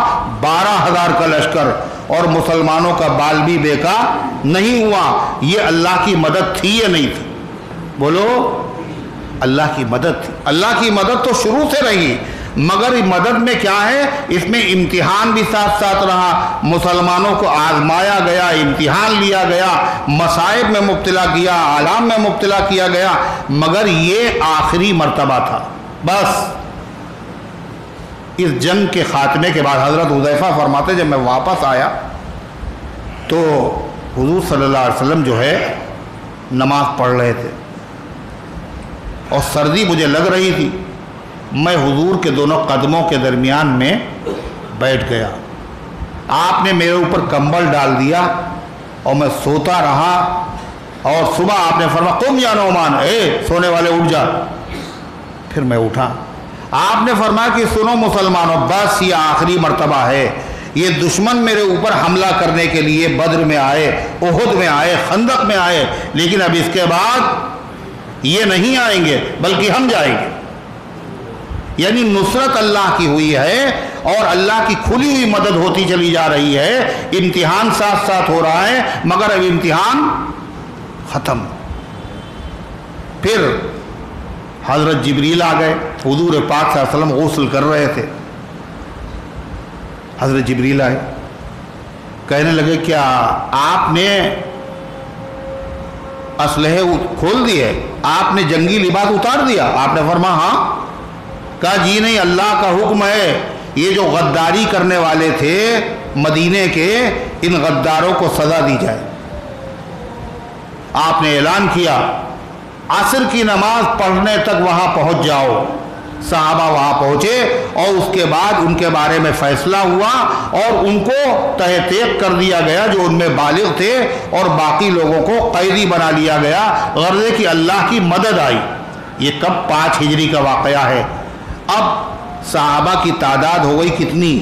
12,000 کا لشکر، اور مسلمانوں کا بال بھی بیکا نہیں ہوا۔ یہ اللہ کی مدد تھی یا نہیں تھی؟ بولو اللہ کی مدد تھی۔ اللہ کی مدد تو شروع سے رہی، مگر مدد میں کیا ہے، اس میں امتحان بھی ساتھ ساتھ رہا، مسلمانوں کو آزمایا گیا، امتحان لیا گیا، مصائب میں مبتلا کیا، آلام میں مبتلا کیا گیا، مگر یہ آخری مرتبہ تھا۔ بس اس جنگ کے خاتمے کے بعد حضرت حذیفہ فرماتے جب میں واپس آیا تو حضور صلی اللہ علیہ وسلم جو ہے نماز پڑھ رہے تھے اور سردی مجھے لگ رہی تھی، میں حضور کے دونوں قدموں کے درمیان میں بیٹھ گیا، آپ نے میرے اوپر کمبل ڈال دیا اور میں سوتا رہا، اور صبح آپ نے فرمایا قم یا نعمان، اے سونے والے اٹھ جا۔ پھر میں اٹھا، آپ نے فرمایا کہ سنو مسلمانوں بس یہ آخری مرتبہ ہے، یہ دشمن میرے اوپر حملہ کرنے کے لیے بدر میں آئے، احد میں آئے، خندق میں آئے، لیکن اب اس کے بعد یہ نہیں آئیں گے بلکہ ہم جائیں گے۔ یعنی نصرت اللہ کی ہوئی ہے اور اللہ کی کھلی ہوئی مدد ہوتی چلی جا رہی ہے، امتحان ساتھ ساتھ ہو رہا ہے، مگر اب امتحان ختم۔ پھر حضرت جبریل آ گئے، حضور پاک صلی اللہ علیہ وسلم غسل کر رہے تھے، حضرت جبریل آئے، کہنے لگے کیا آپ نے اسلحے کھول دیے، آپ نے جنگی لباس اتار دیا؟ آپ نے فرمایا ہاں۔ کہا جی نہیں، اللہ کا حکم ہے یہ جو غداری کرنے والے تھے مدینے کے، ان غداروں کو سزا دی جائے۔ آپ نے اعلان کیا عصر کی نماز پڑھنے تک وہاں پہنچ جاؤ۔ صحابہ وہاں پہنچے اور اس کے بعد ان کے بارے میں فیصلہ ہوا اور ان کو تہ تیق کر دیا گیا جو ان میں بالغ تھے، اور باقی لوگوں کو قیدی بنا لیا گیا، غرض کہ اللہ کی مدد آئی۔ یہ کب 5 ہجری کا واقعہ ہے۔ اب صحابہ کی تعداد ہو گئی کتنی؟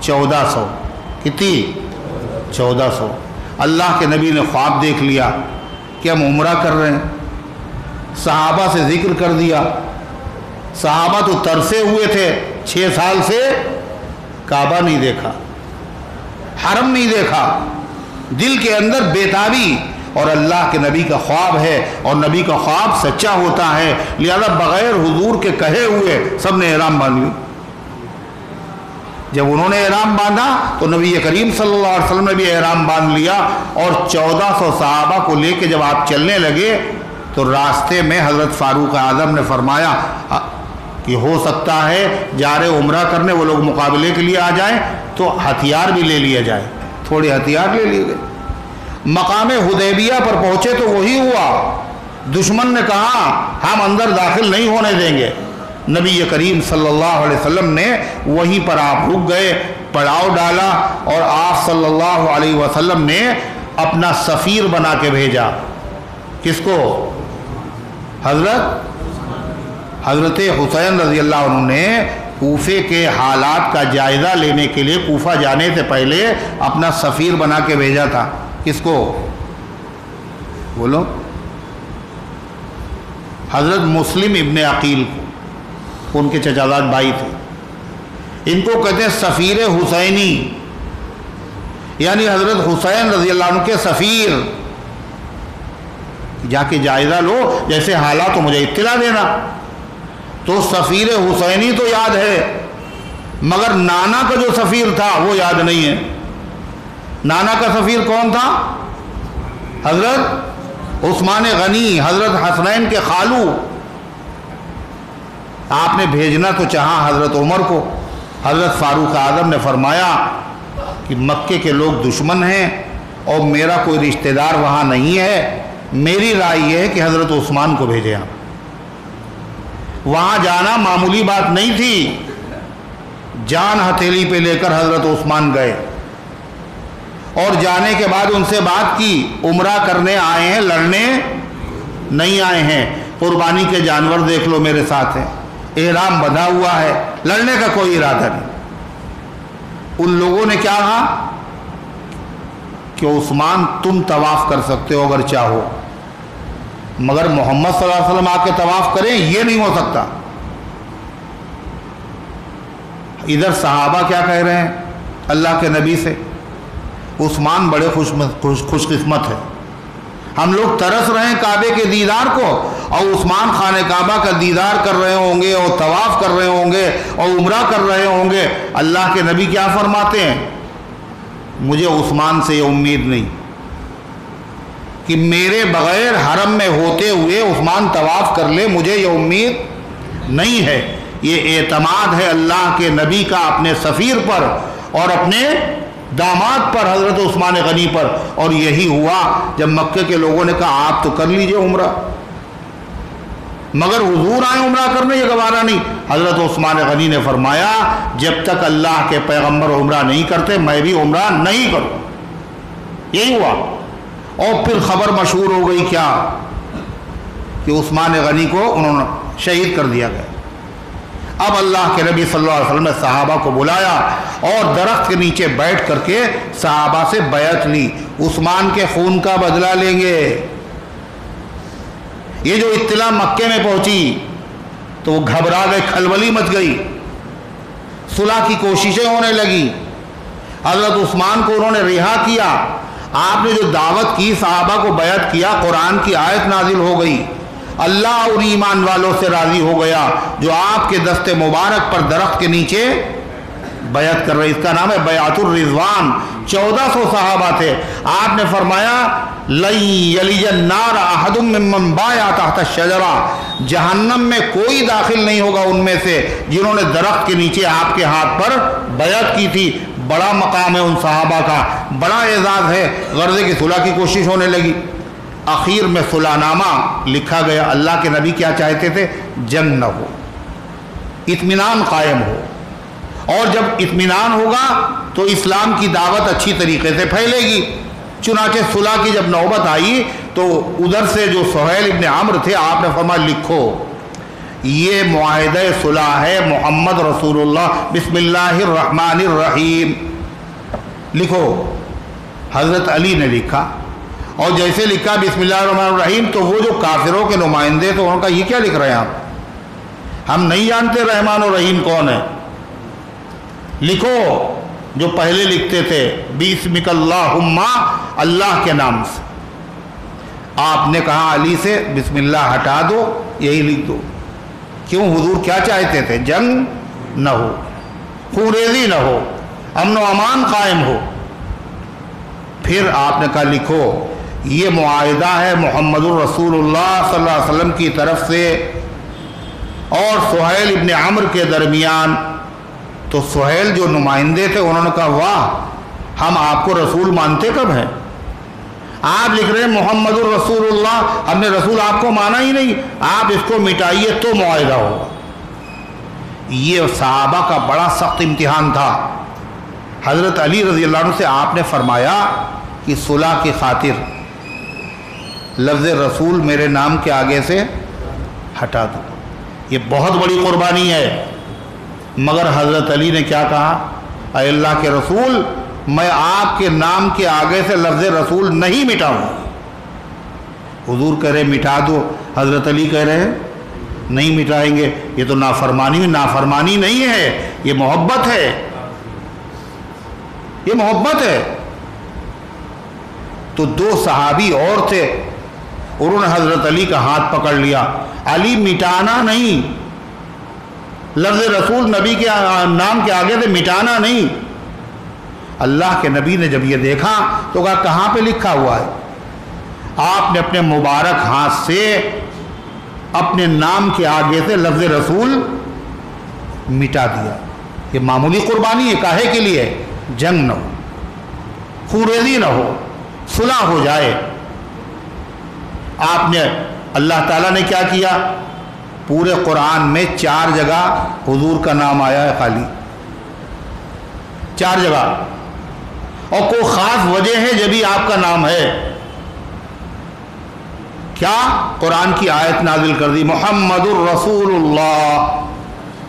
1400۔ کتنی؟ 1400۔ اللہ کے نبی نے خواب دیکھ لیا کہ ہم عمرہ کر رہے ہیں، صحابہ سے ذکر کر دیا۔ صحابہ تو ترسے ہوئے تھے، 6 سال سے کعبہ نہیں دیکھا، حرم نہیں دیکھا، دل کے اندر بیتابی، اور اللہ کے نبی کا خواب ہے اور نبی کا خواب سچا ہوتا ہے، لہذا بغیر حضور کے کہے ہوئے سب نے احرام باندھ لی۔ جب انہوں نے احرام باندھا تو نبی کریم صلی اللہ علیہ وسلم نے بھی احرام باندھ لیا، اور 1400 صحابہ کو لے کے جب آپ چلنے لگے تو راستے میں حضرت فاروق اعظم نے فرمایا کہ ہو سکتا ہے جا رہے عمرہ کرنے وہ لوگ مقابلے کے لیے آ جائیں تو ہتھیار بھی لے لیا جائے۔ تھوڑے ہتھیار لے لیے گئے۔ مقام حدیبیہ پر پہنچے تو وہی ہوا، دشمن نے کہا ہم اندر داخل نہیں ہونے دیں گے۔ نبی کریم صلی اللہ علیہ وسلم نے وہیں پر آپ رک گئے، پڑاؤ ڈالا، اور آپ صلی اللہ علیہ وسلم نے اپنا سفیر بنا کے بھیجا۔ کس کو؟ حضرت حسین رضی اللہ عنہ نے کوفے کے حالات کا جائزہ لینے کے لیے کوفہ جانے سے پہلے اپنا سفیر بنا کے بھیجا تھا۔ کس کو؟ بولو۔ حضرت مسلم ابن عقیل کو، ان کے چچازاد بھائی تھے، ان کو کہتے ہیں سفیر حسینی، یعنی حضرت حسین رضی اللہ عنہ کے سفیر۔ جا کے جائزہ لو، جیسے حالات تو مجھے اطلاع دینا۔ تو سفیر حسینی تو یاد ہے، مگر نانا کا جو سفیر تھا وہ یاد نہیں ہے۔ نانا کا سفیر کون تھا؟ حضرت عثمان غنی، حضرت حسنین کے خالو۔ آپ نے بھیجنا تو چاہا حضرت عمر کو، حضرت فاروق اعظم نے فرمایا کہ مکے کے لوگ دشمن ہیں اور میرا کوئی رشتہ دار وہاں نہیں ہے، میری رائے یہ ہے کہ حضرت عثمان کو بھیجیں آپ۔ وہاں جانا معمولی بات نہیں تھی، جان ہتھیلی پہ لے کر حضرت عثمان گئے، اور جانے کے بعد ان سے بات کی، عمرہ کرنے آئے ہیں، لڑنے نہیں آئے ہیں، قربانی کے جانور دیکھ لو میرے ساتھ ہیں، احرام بندھا ہوا ہے، لڑنے کا کوئی ارادہ نہیں۔ ان لوگوں نے کیا کہا کہ عثمان تم طواف کر سکتے ہو اگر چاہو، مگر محمد صلی اللہ علیہ وسلم آ کے طواف کریں یہ نہیں ہو سکتا۔ ادھر صحابہ کیا کہہ رہے ہیں اللہ کے نبی سے؟ عثمان بڑے خوش قسمت ہے، ہم لوگ ترس رہے ہیں کعبے کے دیدار کو، اور عثمان خانہ کعبہ کا دیدار کر رہے ہوں گے اور طواف کر رہے ہوں گے اور عمرہ کر رہے ہوں گے۔ اللہ کے نبی کیا فرماتے ہیں؟ مجھے عثمان سے یہ امید نہیں کہ میرے بغیر حرم میں ہوتے ہوئے عثمان طواف کر لے، مجھے یہ امید نہیں ہے۔ یہ اعتماد ہے اللہ کے نبی کا اپنے سفیر پر اور اپنے داماد پر حضرت عثمان غنی پر، اور یہی ہوا جب مکے کے لوگوں نے کہا آپ تو کر لیجئے عمرہ، مگر حضور آئے عمرہ کرنے یہ گوارا نہیں۔ حضرت عثمان غنی نے فرمایا جب تک اللہ کے پیغمبر عمرہ نہیں کرتے میں بھی عمرہ نہیں کروں۔ یہی ہوا، اور پھر خبر مشہور ہو گئی کیا کہ عثمان غنی کو انہوں نے شہید کر دیا گیا۔ اب اللہ کے نبی صلی اللہ علیہ وسلم نے صحابہ کو بلایا اور درخت کے نیچے بیٹھ کر کے صحابہ سے بیعت لی، عثمان کے خون کا بدلہ لیں گے۔ یہ جو اطلاع مکے میں پہنچی تو وہ گھبرا گئے، کھلبلی مچ گئی، صلح کی کوششیں ہونے لگی۔ حضرت عثمان کو انہوں نے رہا کیا، آپ نے جو دعوت کی صحابہ کو بیعت کیا، قرآن کی آیت نازل ہو گئی، اللہ ان ایمان والوں سے راضی ہو گیا جو آپ کے دست مبارک پر درخت کے نیچے بیعت کر رہے. اس کا نام ہے بیعت الرضوان. 1400 صحابہ تھے. آپ نے فرمایا لن یلج النار احد ممن بایا تحت الشجرہ، جہنم میں کوئی داخل نہیں ہوگا ان میں سے جنہوں نے درخت کے نیچے آپ کے ہاتھ پر بیعت کی تھی. بڑا مقام ہے ان صحابہ کا، بڑا اعزاز ہے. غرضے کی صلح کی کوشش ہونے لگی. اخیر میں صلح نامہ لکھا گیا. اللہ کے نبی کیا چاہتے تھے؟ جنگ نہ ہو، اطمینان قائم ہو. اور جب اطمینان ہوگا تو اسلام کی دعوت اچھی طریقے سے پھیلے گی. چنانچہ صلح کی جب نوبت آئی تو ادھر سے جو سہیل ابن عمرو تھے، آپ نے فرمایا لکھو یہ معاہدہ صلح ہے محمد رسول اللہ بسم اللہ الرحمن الرحیم. لکھو. حضرت علی نے لکھا، اور جیسے لکھا بسم اللہ الرحمن الرحیم تو وہ جو کافروں کے نمائندے تو انہوں نے کہا یہ کیا لکھ رہے ہیں آپ؟ ہم نہیں جانتے رحمان و رحیم کون ہے. لکھو جو پہلے لکھتے تھے بسمک اللہم، اللہ کے نام سے. آپ نے کہا علی سے بسم اللہ ہٹا دو، یہی لکھ دو. کیوں؟ حضور کیا چاہتے تھے؟ جنگ نہ ہو، خونریزی نہ ہو، امن و امان قائم ہو. پھر آپ نے کہا لکھو یہ معاہدہ ہے محمد الرسول اللہ صلی اللہ علیہ وسلم کی طرف سے اور سہیل ابن عمرو کے درمیان. تو سہیل جو نمائندے تھے انہوں نے کہا واہ، ہم آپ کو رسول مانتے کب ہیں؟ آپ لکھ رہے ہیں محمد الرسول اللہ، ہم نے رسول آپ کو مانا ہی نہیں. آپ اس کو مٹائیے تو معاہدہ ہوگا. یہ صحابہ کا بڑا سخت امتحان تھا. حضرت علی رضی اللہ عنہ سے آپ نے فرمایا کہ صلح کی خاطر لفظ رسول میرے نام کے آگے سے ہٹا دو. یہ بہت بڑی قربانی ہے. مگر حضرت علی نے کیا کہا؟ اے اللہ کے رسول، میں آپ کے نام کے آگے سے لفظ رسول نہیں مٹاؤں. حضور کہہ رہے مٹا دو، حضرت علی کہہ رہے ہیں نہیں مٹائیں گے. یہ تو نافرمانی نہیں ہے، یہ محبت ہے. یہ محبت ہے. تو دو صحابی اور تھے، انہوں نے حضرت علی کا ہاتھ پکڑ لیا. علی مٹانا نہیں، لفظ رسول نبی کے نام کے آگے سے مٹانا نہیں. اللہ کے نبی نے جب یہ دیکھا تو کہا کہاں پہ لکھا ہوا ہے؟ آپ نے اپنے مبارک ہاتھ سے اپنے نام کے آگے سے لفظ رسول مٹا دیا. یہ معمولی قربانی ہے. کاہے کے لیے؟ جنگ نہ ہو، خونریزی نہ ہو، صلح ہو جائے. آپ نے اللہ تعالیٰ نے کیا کیا؟ پورے قرآن میں 4 جگہ حضور کا نام آیا ہے، خالی 4 جگہ. اور کوئی خاص وجہ ہے جبھی آپ کا نام ہے. کیا؟ قرآن کی آیت نازل کر دی محمد الرسول اللہ.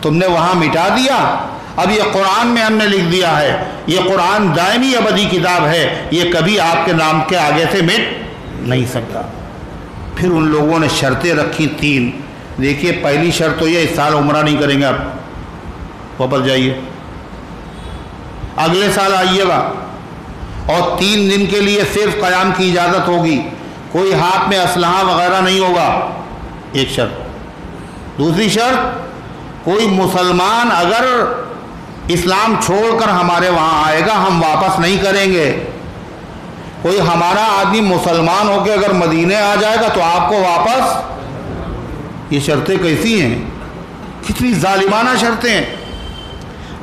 تم نے وہاں مٹا دیا، اب یہ قرآن میں ہم نے لکھ دیا ہے. یہ قرآن دائمی ابدی کتاب ہے، یہ کبھی آپ کے نام کے آگے سے مٹ نہیں سکتا. پھر ان لوگوں نے شرطیں رکھی 3. دیکھیے پہلی شرط تو یہ اس سال عمرہ نہیں کریں گے، آپ واپس جائیے، اگلے سال آئیے گا، اور 3 دن کے لیے صرف قیام کی اجازت ہوگی، کوئی ہاتھ میں اسلحہ وغیرہ نہیں ہوگا. ایک شرط. دوسری شرط، کوئی مسلمان اگر اسلام چھوڑ کر ہمارے وہاں آئے گا ہم واپس نہیں کریں گے. کوئی ہمارا آدمی مسلمان ہو کے اگر مدینے آ جائے گا تو آپ کو واپس. یہ شرطیں کیسی ہیں؟ کتنی ظالمانہ شرطیں ہیں.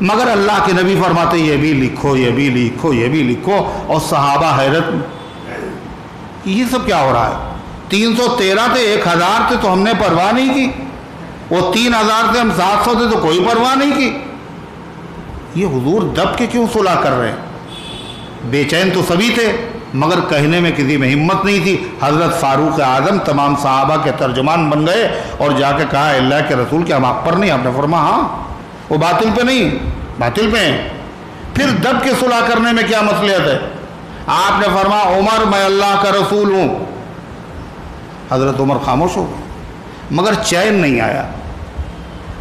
مگر اللہ کے نبی فرماتے یہ بھی لکھو، یہ بھی لکھو، یہ بھی لکھو. اور صحابہ حیرت میں، یہ سب کیا ہو رہا ہے؟ 313 تھے، 1000 تھے تو ہم نے پرواہ نہیں کی. وہ 3000 تھے، ہم 700 تھے تو کوئی پرواہ نہیں کی. یہ حضور دب کے کیوں صلح کر رہے ہیں؟ بے چین تو سبھی تھے مگر کہنے میں کسی میں ہمت نہیں تھی. حضرت فاروق اعظم تمام صحابہ کے ترجمان بن گئے اور جا کے کہا اللہ کے رسول کیا ہم حق پر نہیں؟ آپ نے فرمایا ہاں، وہ باطل پہ نہیں، باطل پہ ہیں. پھر دب کے صلح کرنے میں کیا مصلحت ہے؟ آپ نے فرمایا عمر میں اللہ کا رسول ہوں. حضرت عمر خاموش ہو گئے مگر چین نہیں آیا.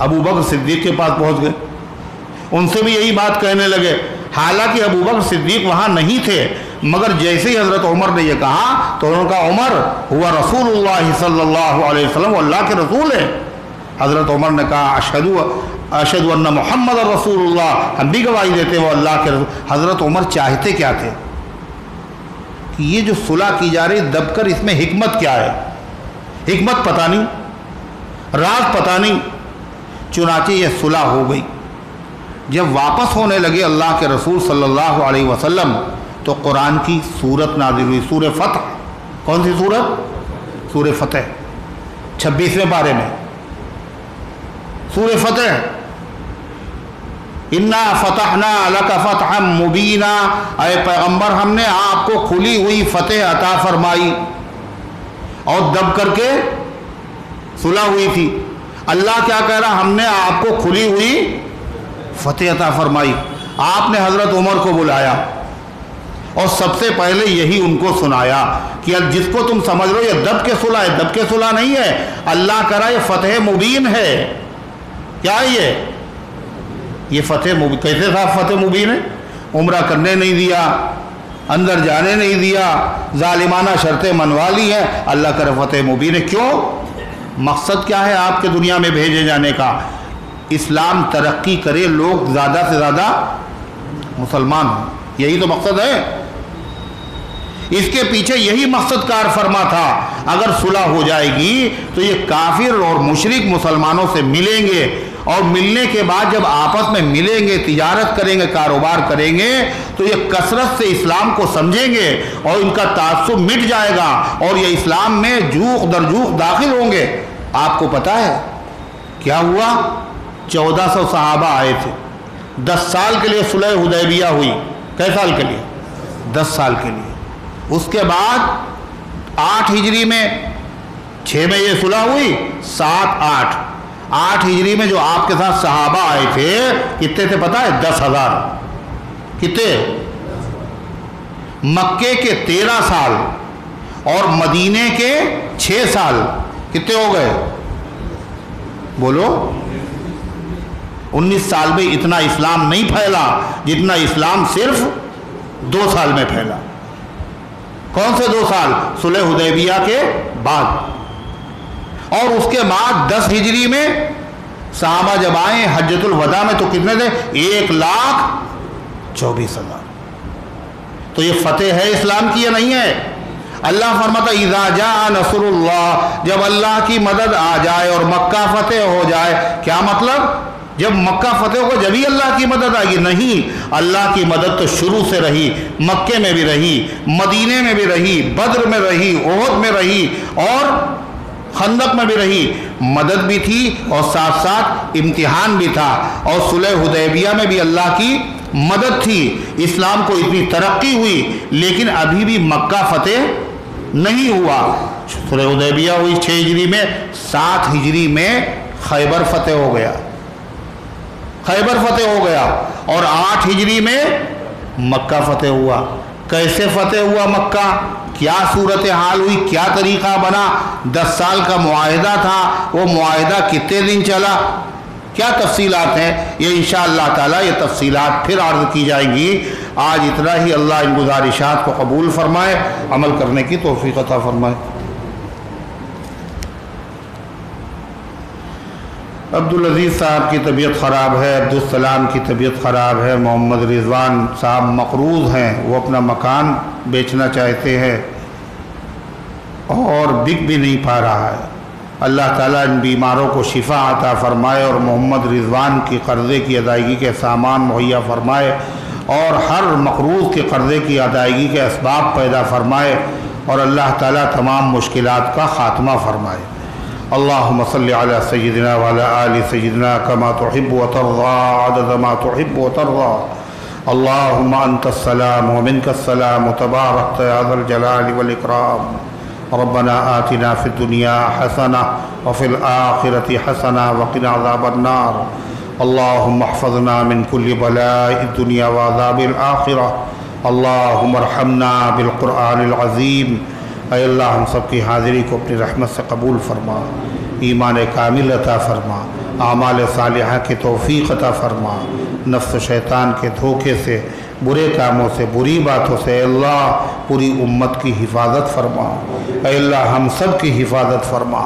ابو بکر صدیق کے پاس پہنچ گئے، ان سے بھی یہی بات کہنے لگے. حالانکہ ابو بکر صدیق وہاں نہیں تھے مگر جیسے ہی حضرت عمر نے یہ کہا تو انہوں نے کہا عمر ہوا رسول اللہ صلی اللہ علیہ وسلم، اللہ کے رسول ہے۔ حضرت عمر نے کہا اشہد ان محمد رسول اللہ، ہم بھی گواہی دیتے وہ اللہ کے رسول۔ حضرت عمر چاہتے کیا تھے کہ یہ جو صلح کی جا رہی دب کر، اس میں حکمت کیا ہے؟ حکمت پتہ نہیں، راز پتہ نہیں۔ چنانچہ یہ صلح ہو گئی۔ جب واپس ہونے لگے اللہ کے رسول صلی اللہ علیہ وسلم تو قرآن کی سورت نازل ہوئی، سورہ فتح۔ کون سی سورت؟ سورہ فتح، 26ویں پارے میں سورہ فتح۔ انا فتحنا لک فتحا مبینا، اے پیغمبر ہم نے آپ کو کھلی ہوئی فتح عطا فرمائی، اور دب کر کے صلح ہوئی تھی۔ اللہ کیا کہہ رہا؟ ہم نے آپ کو کھلی ہوئی فتح عطا فرمائی۔ آپ نے حضرت عمر کو بلایا اور سب سے پہلے یہی ان کو سنایا کہ جس کو تم سمجھ رہو یہ دب کے صلح ہے، دب کے صلح نہیں ہے۔ اللہ کہہ رہا یہ فتح مبین ہے۔ کیا ہے یہ فتح مبین؟ کیسے صاحب فتح مبین ہے؟ عمرہ کرنے نہیں دیا، اندر جانے نہیں دیا، ظالمانہ شرطیں منوا لی ہیں، اللہ کہہ رہا فتح مبین ہے۔ کیوں؟ مقصد کیا ہے آپ کے دنیا میں بھیجے جانے کا؟ اسلام ترقی کرے، لوگ زیادہ سے زیادہ مسلمان ہوں، یہی تو مقصد ہے۔ اس کے پیچھے یہی مقصد کار فرما تھا۔ اگر صلح ہو جائے گی تو یہ کافر اور مشرک مسلمانوں سے ملیں گے، اور ملنے کے بعد جب آپس میں ملیں گے، تجارت کریں گے، کاروبار کریں گے، تو یہ کثرت سے اسلام کو سمجھیں گے اور ان کا تعصب مٹ جائے گا، اور یہ اسلام میں جوخ در جوخ داخل ہوں گے۔ آپ کو پتہ ہے کیا ہوا؟ 1400 صحابہ آئے تھے، 10 سال کے لیے صلح حدیبیہ ہوئی۔ کئے سال کے لیے؟ 10 سال کے لیے۔ اس کے بعد 8 ہجری میں، 6 میں یہ صلح ہوئی، 7 8 ہجری میں جو آپ کے ساتھ صحابہ آئے تھے کتنے تھے پتہ ہے؟ 10,000۔ کتنے؟ مکے کے 13 سال اور مدینے کے 6 سال کتنے ہو گئے؟ بولو۔ 19 سال میں اتنا اسلام نہیں پھیلا جتنا اسلام صرف 2 سال میں پھیلا۔ کون سے 2 سال؟ صلح حدیبیہ کے بعد۔ اور اس کے بعد 10 ہجری میں صحابہ جب آئے حجۃ الوداع میں تو کتنے تھے؟ 1,24,000۔ تو یہ فتح ہے اسلام کی یا نہیں ہے؟ اللہ فرماتا اذا جاء نصر اللہ، جب اللہ کی مدد آ جائے اور مکہ فتح ہو جائے۔ کیا مطلب؟ جب مکہ فتح ہوگا جبھی اللہ کی مدد آئے گی؟ نہیں، اللہ کی مدد تو شروع سے رہی، مکے میں بھی رہی، مدینے میں بھی رہی، بدر میں رہی، احد میں رہی، اور خندق میں بھی رہی۔ مدد بھی تھی اور ساتھ ساتھ امتحان بھی تھا، اور صلح حدیبیہ میں بھی اللہ کی مدد تھی۔ اسلام کو اتنی ترقی ہوئی، لیکن ابھی بھی مکہ فتح نہیں ہوا۔ صلح حدیبیہ ہوئی 6 ہجری میں، 7 ہجری میں خیبر فتح ہو گیا، خیبر فتح ہو گیا، اور 8 ہجری میں مکہ فتح ہوا۔ کیسے فتح ہوا مکہ؟ کیا صورتحال ہوئی؟ کیا طریقہ بنا؟ 10 سال کا معاہدہ تھا، وہ معاہدہ کتنے دن چلا؟ کیا تفصیلات ہیں؟ یہ انشاءاللہ تعالی یہ تفصیلات پھر عرض کی جائیں گی۔ آج اتنا ہی۔ اللہ ان گزارشات کو قبول فرمائے، عمل کرنے کی توفیق عطا فرمائے۔ عبدالعزیز صاحب کی طبیعت خراب ہے، عبدالسلام کی طبیعت خراب ہے، محمد رضوان صاحب مقروض ہیں، وہ اپنا مکان بیچنا چاہتے ہیں اور بک بھی نہیں پا رہا ہے۔ اللہ تعالیٰ ان بیماروں کو شفا عطا فرمائے، اور محمد رضوان کی قرضے کی ادائیگی کے سامان مہیا فرمائے، اور ہر مقروض کے قرضے کی ادائیگی کے اسباب پیدا فرمائے، اور اللہ تعالیٰ تمام مشکلات کا خاتمہ فرمائے۔ اللهم صل على سيدنا وعلى آل سيدنا كما تحب وترضى عدد ما تحب وترضى اللهم أنت السلام ومنك السلام تباركت يا ذا الجلال والإكرام ربنا آتنا في الدنيا حسنة وفي الآخرة حسنة وقنا عذاب النار اللهم احفظنا من كل بلاء الدنيا وعذاب الآخرة اللهم ارحمنا بالقرآن العظيم۔ اے اللہ ہم سب کی حاضری کو اپنی رحمت سے قبول فرما، ایمان کامل عطا فرما، اعمال صالحہ کی توفیق عطا فرما، نفس و شیطان کے دھوکے سے برے کاموں سے، بری باتوں سے اے اللہ پوری امت کی حفاظت فرما۔ اے اللہ ہم سب کی حفاظت فرما،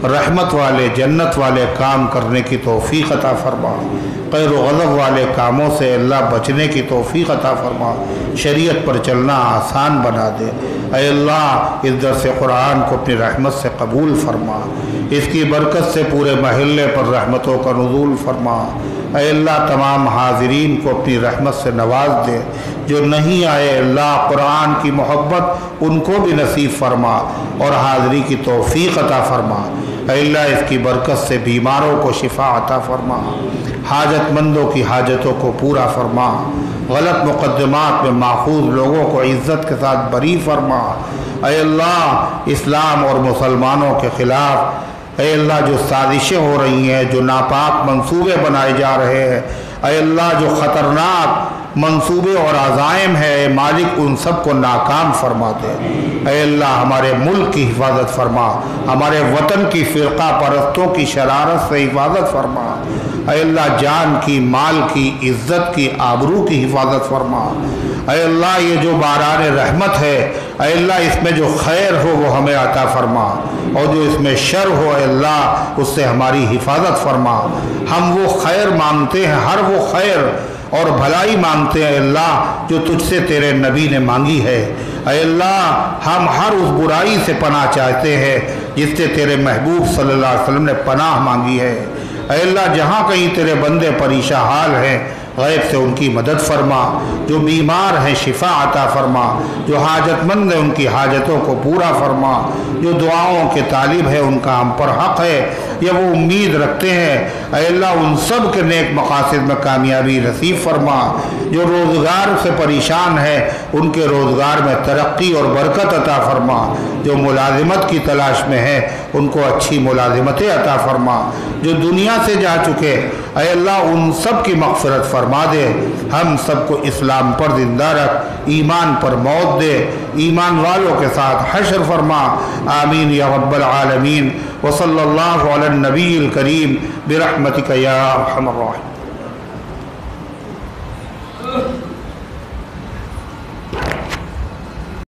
رحمت والے جنت والے کام کرنے کی توفیق عطا فرما، غیر و غضب والے کاموں سے اللہ بچنے کی توفیق عطا فرما، شریعت پر چلنا آسان بنا دے۔ اے اللہ اس درس قرآن کو اپنی رحمت سے قبول فرما، اس کی برکت سے پورے محلے پر رحمتوں کا نزول فرما۔ اے اللہ تمام حاضرین کو اپنی رحمت سے نواز دے، جو نہیں آئے اللہ قرآن کی محبت ان کو بھی نصیب فرما اور حاضری کی توفیق عطا فرما۔ اے اللہ اس کی برکت سے بیماروں کو شفا عطا فرما، حاجت مندوں کی حاجتوں کو پورا فرما، غلط مقدمات میں ماخوذ لوگوں کو عزت کے ساتھ بری فرما۔ اے اللہ اسلام اور مسلمانوں کے خلاف اے اللہ جو سازشیں ہو رہی ہیں، جو ناپاک منصوبے بنائے جا رہے ہیں، اے اللہ جو خطرناک منصوبے اور عزائم ہے، اے مالک ان سب کو ناکام فرما دے۔ اے اللہ ہمارے ملک کی حفاظت فرما، ہمارے وطن کی فرقہ پرستوں کی شرارت سے حفاظت فرما۔ اے اللہ جان کی، مال کی، عزت کی، آبرو کی حفاظت فرما۔ اے اللہ یہ جو باران رحمت ہے، اے اللہ اس میں جو خیر ہو وہ ہمیں عطا فرما، اور جو اس میں شر ہو اے اللہ اس سے ہماری حفاظت فرما۔ ہم وہ خیر مانگتے ہیں، ہر وہ خیر اور بھلائی مانگتے ہیں اے اللہ جو تجھ سے تیرے نبی نے مانگی ہے۔ اے اللہ ہم ہر اس برائی سے پناہ چاہتے ہیں جس سے تیرے محبوب صلی اللہ علیہ وسلم نے پناہ مانگی ہے۔ اے اللہ جہاں کہیں تیرے بندے پریشان حال ہیں غیب سے ان کی مدد فرما، جو بیمار ہیں شفا عطا فرما، جو حاجت مند ہیں ان کی حاجتوں کو پورا فرما، جو دعاؤں کے طالب ہے ان کا ہم پر حق ہے یا وہ امید رکھتے ہیں اے اللہ ان سب کے نیک مقاصد میں کامیابی نصیب فرما، جو روزگار سے پریشان ہے ان کے روزگار میں ترقی اور برکت عطا فرما، جو ملازمت کی تلاش میں ہے ان کو اچھی ملازمتیں عطا فرما، جو دنیا سے جا چکے اے اللہ ان سب کی مغفرت فرما دے، ہم سب کو اسلام پر زندہ رکھ، ایمان پر موت دے، ایمان والوں کے ساتھ حشر فرما، آمین یا رب العالمین۔ وصلی اللہ علی النبی الکریم برحمتک یا ارحم الراحمین۔